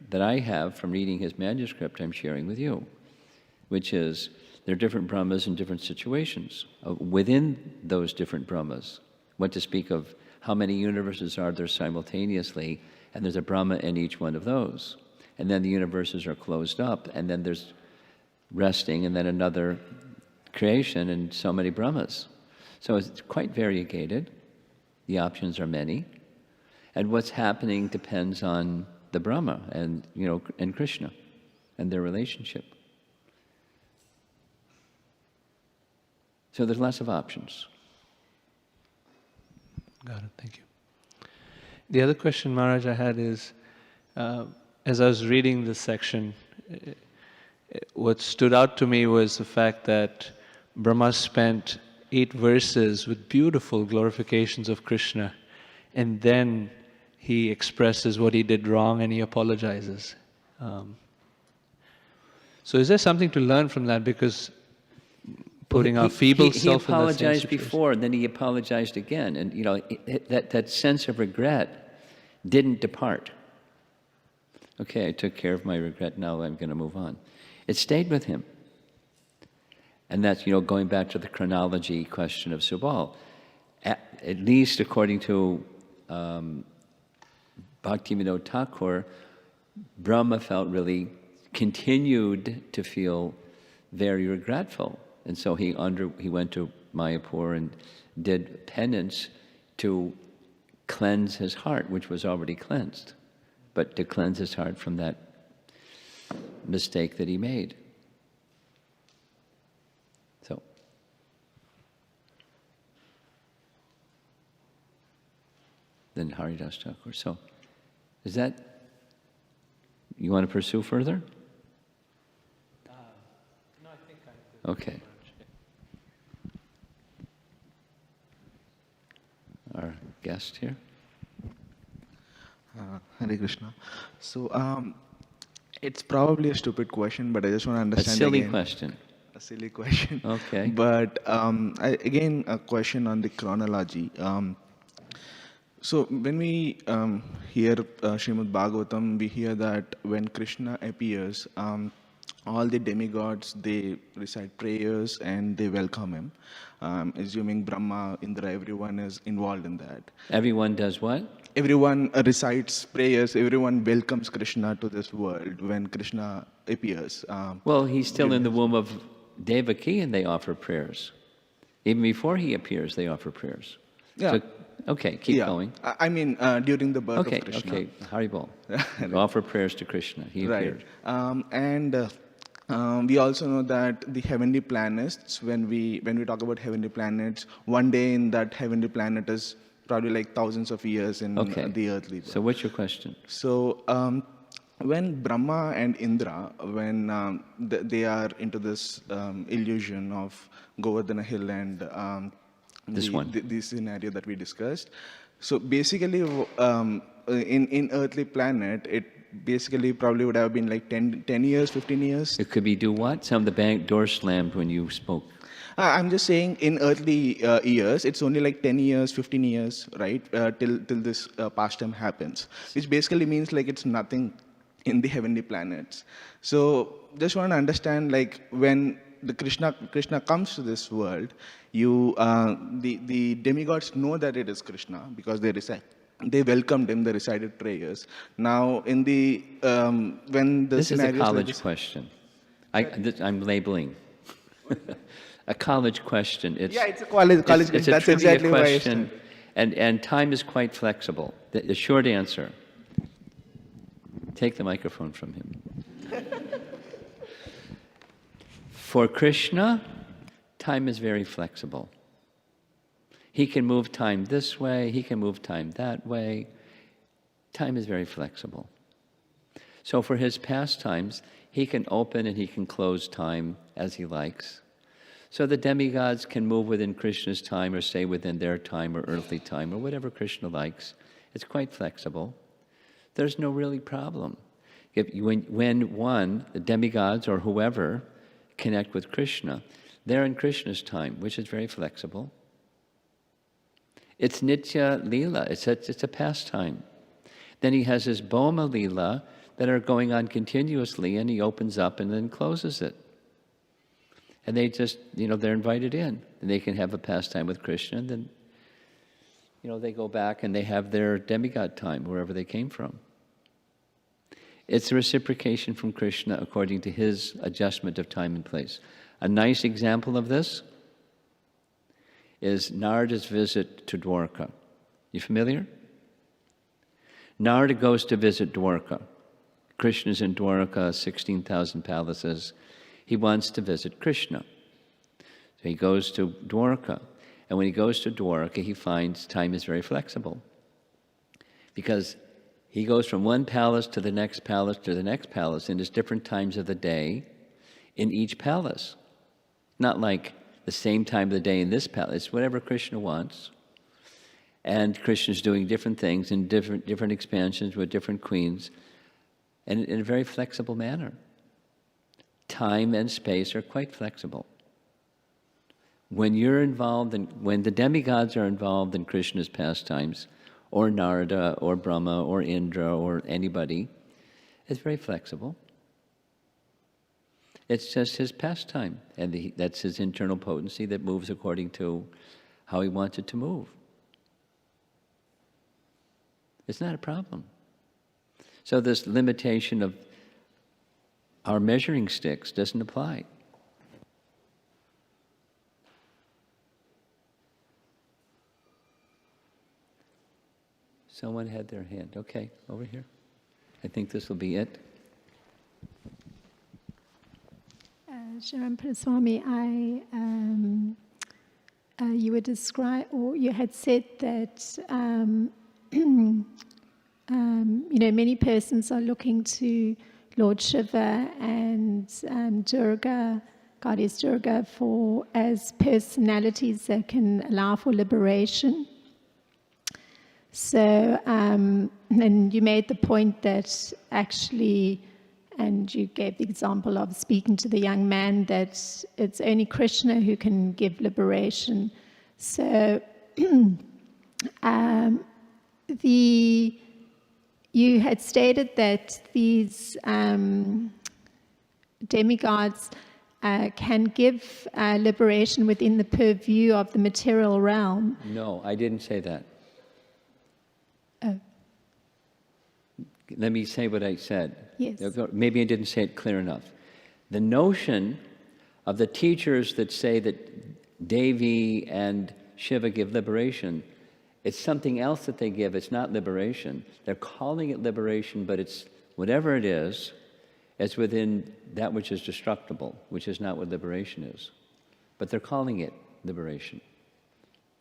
that I have from reading his manuscript I'm sharing with you, which is there are different Brahmas in different situations. Within those different Brahmas, what to speak of how many universes are there simultaneously, and there's a Brahma in each one of those. And then the universes are closed up, and then there's resting, and then another creation, and so many Brahmas. So it's quite variegated. The options are many. And what's happening depends on the Brahma and, and Krishna and their relationship. So there's lots of options. Got it, thank you. The other question, Maharaj, I had is, as I was reading this section, what stood out to me was the fact that Brahma spent 8 verses with beautiful glorifications of Krishna, and then he expresses what he did wrong and he apologizes. So is there something to learn from that? Because putting our feeble self in that same situation. He apologized before, and then he apologized again. And, that sense of regret didn't depart. Okay, I took care of my regret, now I'm going to move on. It stayed with him. And that's, going back to the chronology question of Subal. At least according to Bhaktivinoda Thakur, Brahma continued to feel very regretful. And so he went to Mayapur and did penance to cleanse his heart, which was already cleansed, but to cleanse his heart from that mistake that he made. So, then Haridas Thakur. So, is that, you want to pursue further? No, I think I do. Okay. Our guest here. Hare Krishna. So, it's probably a stupid question, but I just want to understand. A silly again. question. A silly question. Okay. But again, a question on the chronology. So when we hear Srimad Bhagavatam, we hear that when Krishna appears, all the demigods, they recite prayers and they welcome him. Assuming Brahma, Indra, everyone is involved in that. Everyone does what? Everyone recites prayers, everyone welcomes Krishna to this world when Krishna appears. Well, he's still in the womb of Devaki and they offer prayers. Even before he appears, they offer prayers. Yeah. So, okay, keep going. I mean, during the birth of Krishna. Okay, Haribol. Offer prayers to Krishna. He appeared. We also know that the heavenly planets, when we talk about heavenly planets, one day in that heavenly planet is probably like thousands of years in the earthly world. So what's your question? So when Brahma and Indra, when they are into this illusion of Govardhana Hill and the scenario that we discussed, so basically in earthly planet, it basically probably would have been like 10 years, 15 years. It could be do what? Some of the bank door slammed when you spoke. I'm just saying in earthly years, it's only like 10 years, 15 years, right, till this pastime happens, which basically means like it's nothing in the heavenly planets. So just want to understand, like when the Krishna comes to this world, the demigods know that it is Krishna because they welcomed him, they recited prayers. Now, in the when the This is a scenarios like college this- question. I'm labeling. A college question. Yeah, it's a college. It's That's a trivia exactly why I question, started. and time is quite flexible. The short answer. Take the microphone from him. For Krishna, time is very flexible. He can move time this way, he can move time that way. Time is very flexible. So for his pastimes, he can open and he can close time as he likes. So the demigods can move within Krishna's time or stay within their time or earthly time or whatever Krishna likes. It's quite flexible. There's no really problem. When one, the demigods or whoever, connect with Krishna, they're in Krishna's time, which is very flexible. It's Nitya Leela, it's a pastime. Then he has his Bhoma Leela that are going on continuously, and he opens up and then closes it. And they just, they're invited in, and they can have a pastime with Krishna, and then, they go back and they have their demigod time, wherever they came from. It's a reciprocation from Krishna according to his adjustment of time and place. A nice example of this is Narada's visit to Dwarka. You familiar? Narada goes to visit Dwarka. Krishna's in Dwarka, 16,000 palaces. He wants to visit Krishna. So he goes to Dwarka. And when he goes to Dwarka, he finds time is very flexible. Because he goes from one palace to the next palace to the next palace, and there's different times of the day in each palace. Not like the same time of the day in this palace. It's whatever Krishna wants. And Krishna's doing different things in different expansions with different queens, and in a very flexible manner. Time and space are quite flexible. When when the demigods are involved in Krishna's pastimes, or Narada, or Brahma, or Indra, or anybody, it's very flexible. It's just his pastime, and that's his internal potency that moves according to how he wants it to move. It's not a problem. So this limitation of our measuring sticks doesn't apply. Someone had their hand. Okay, over here. I think this will be it. Sharon Swami, you were or you had said that many persons are looking to Lord Shiva and Durga, Goddess Durga, as personalities that can allow for liberation. So, and you made the point that actually, and you gave the example of speaking to the young man, that it's only Krishna who can give liberation. So, you had stated that these demigods can give liberation within the purview of the material realm. No, I didn't say that. Oh. Let me say what I said. Yes. Maybe I didn't say it clear enough. The notion of the teachers that say that Devi and Shiva give liberation, it's something else that they give. It's not liberation. They're calling it liberation, but it's whatever it is, it's within that which is destructible, which is not what liberation is. But they're calling it liberation.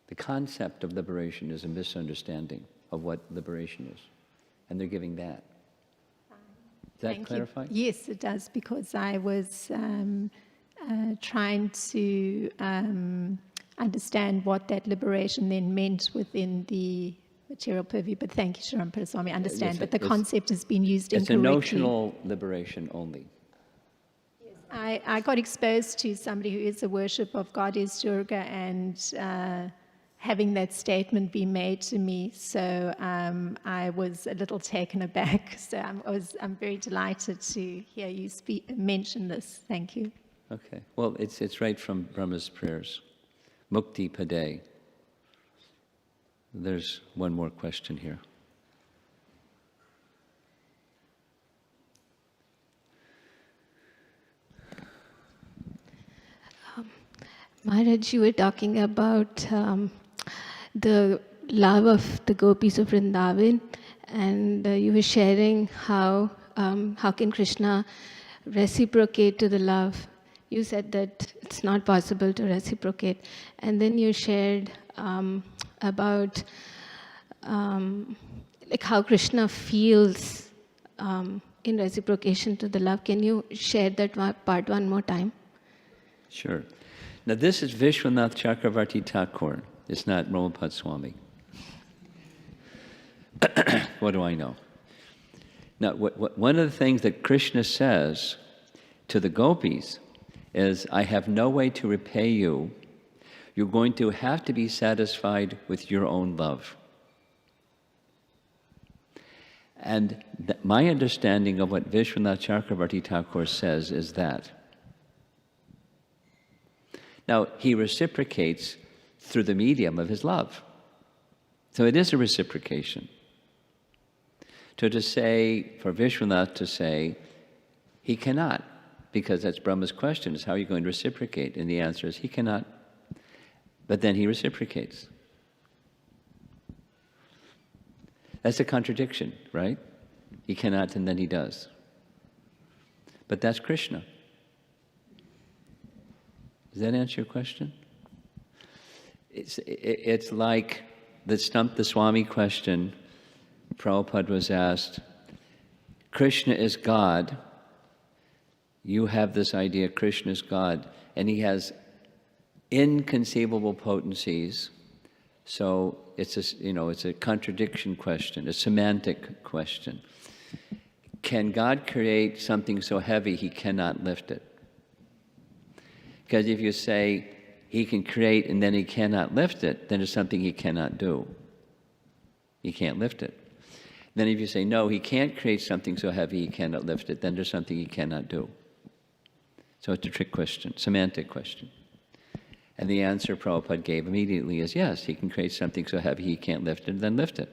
The concept of liberation is a misunderstanding of what liberation is. And they're giving that. Does that clarify? Yes, it does, because I was trying to understand what that liberation then meant within the material purview. But thank you, Sharon Swami. I understand, but the concept has been used incorrectly. It's a notional liberation only. I got exposed to somebody who is a worship of Goddess Durga, and having that statement be made to me, so I was a little taken aback. So I'm very delighted to hear you mention this. Thank you. Okay. Well, it's right from Brahma's prayers. Mukti Pade. There's one more question here. Maharaj, you were talking about the love of the gopis of Vrindavan, and you were sharing how can Krishna reciprocate to the love. You said that it's not possible to reciprocate, and then you shared about like how Krishna feels in reciprocation to the love. Can you share that part one more time? Sure. Now this is Vishwanath Chakravarti Thakur. It's not Prabhupada Swami. What do I know? Now, one of the things that Krishna says to the gopis is, I have no way to repay you. You're going to have to be satisfied with your own love. And my understanding of what Vishwanath Chakravarti Thakur says is that. Now, he reciprocates through the medium of his love. So it is a reciprocation. So to say, for Vishwanath to say, he cannot, because that's Brahma's question, is how are you going to reciprocate? And the answer is, he cannot. But then he reciprocates. That's a contradiction, right? He cannot and then he does. But that's Krishna. Does that answer your question? It's like the Stump the Swami question. Prabhupada was asked, Krishna is God. You have this idea, Krishna is God, and he has inconceivable potencies. So it's a contradiction question, a semantic question. Can God create something so heavy he cannot lift it? Because if you say he can create and then he cannot lift it, then it's something he cannot do. He can't lift it. Then if you say, no, he can't create something so heavy he cannot lift it, then there's something he cannot do. So it's a trick question, semantic question. And the answer Prabhupada gave immediately is, yes, he can create something so heavy he can't lift it, then lift it.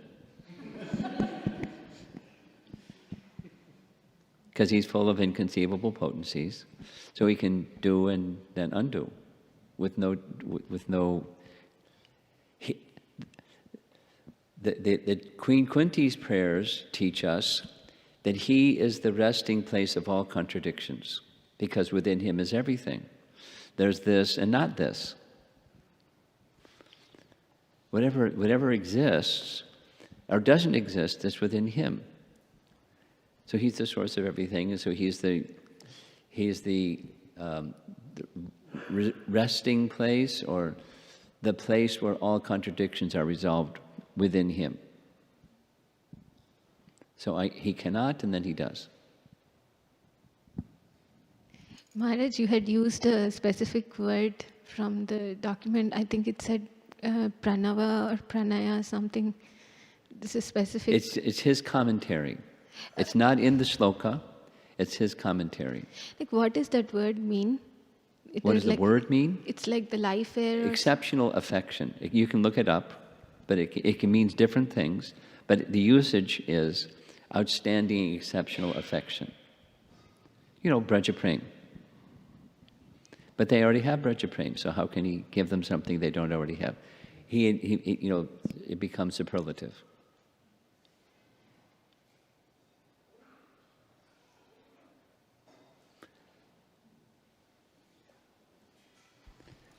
Because he's full of inconceivable potencies. So he can do and then undo with no the Queen Kunti's prayers teach us that he is the resting place of all contradictions, because within him is everything. There's this and not this. Whatever exists or doesn't exist is within him. So he's the source of everything, and so he's the resting place, or the place where all contradictions are resolved within him. So he cannot, and then he does. Maharaj, you had used a specific word from the document. I think it said pranava or pranaya, something. This is specific. It's his commentary. It's not in the shloka. It's his commentary. Like, what does that word mean? What does the word mean? It's like the life air. Exceptional affection. You can look it up, but it can mean different things. But the usage is outstanding, exceptional affection. Braja Prem. But they already have Braja Prem, so how can he give them something they don't already have? It becomes superlative.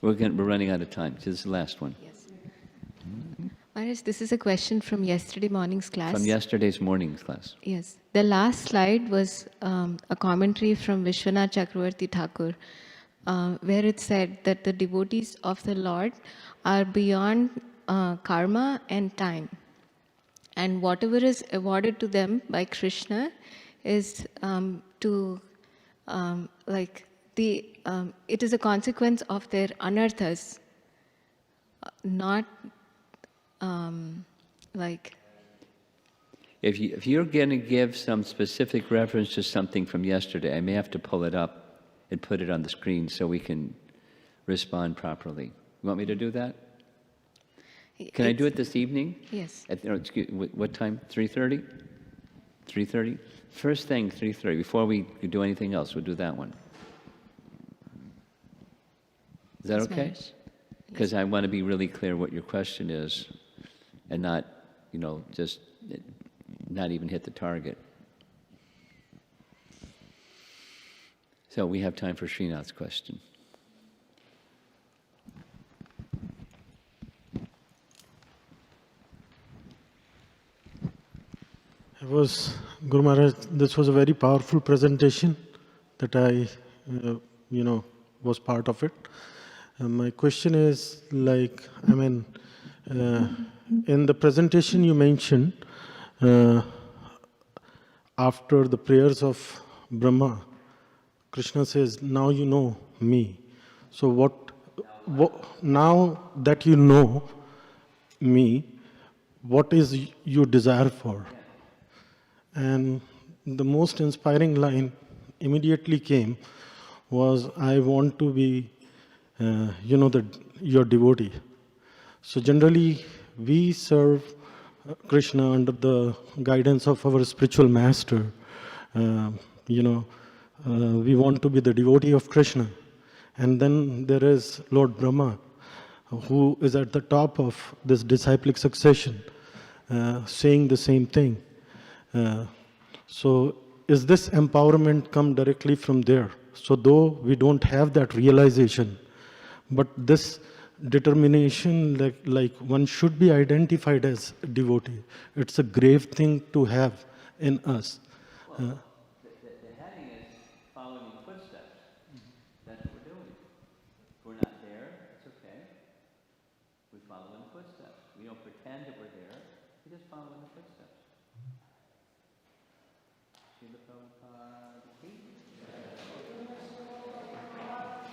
We're running out of time. So this is the last one. Yes. Maharaj, this is a question from yesterday morning's class. From yesterday's morning's class. Yes. The last slide was a commentary from Vishwanath Chakravarti Thakur, where it said that the devotees of the Lord are beyond karma and time. And whatever is awarded to them by Krishna is it is a consequence of their anarthas, not If you're going to give some specific reference to something from yesterday, I may have to pull it up and put it on the screen so we can respond properly. You want me to do that? Can I do it this evening? Yes. What time? 3:30? 3:30? First thing, 3:30. Before we do anything else, we'll do that one. Is that Yes, okay? Maharaj. Because I want to be really clear what your question is and not, just not even hit the target. So we have time for Srinath's question. Guru Maharaj, this was a very powerful presentation that I, was part of it. My question is in the presentation you mentioned, after the prayers of Brahma, Krishna says, now you know me. So now that you know me, what is your desire for? And the most inspiring line immediately came was, I want to be, your devotee. So generally, we serve Krishna under the guidance of our spiritual master. We want to be the devotee of Krishna. And then there is Lord Brahma, who is at the top of this disciplic succession, saying the same thing. So is this empowerment come directly from there? So though we don't have that realization, but this determination, like one should be identified as devotee. It's a grave thing to have in us. The heading is following in footsteps. That's what we're doing. If we're not there, it's okay. We follow in the footsteps. We don't pretend that we're there. We just follow in the footsteps. See the problem?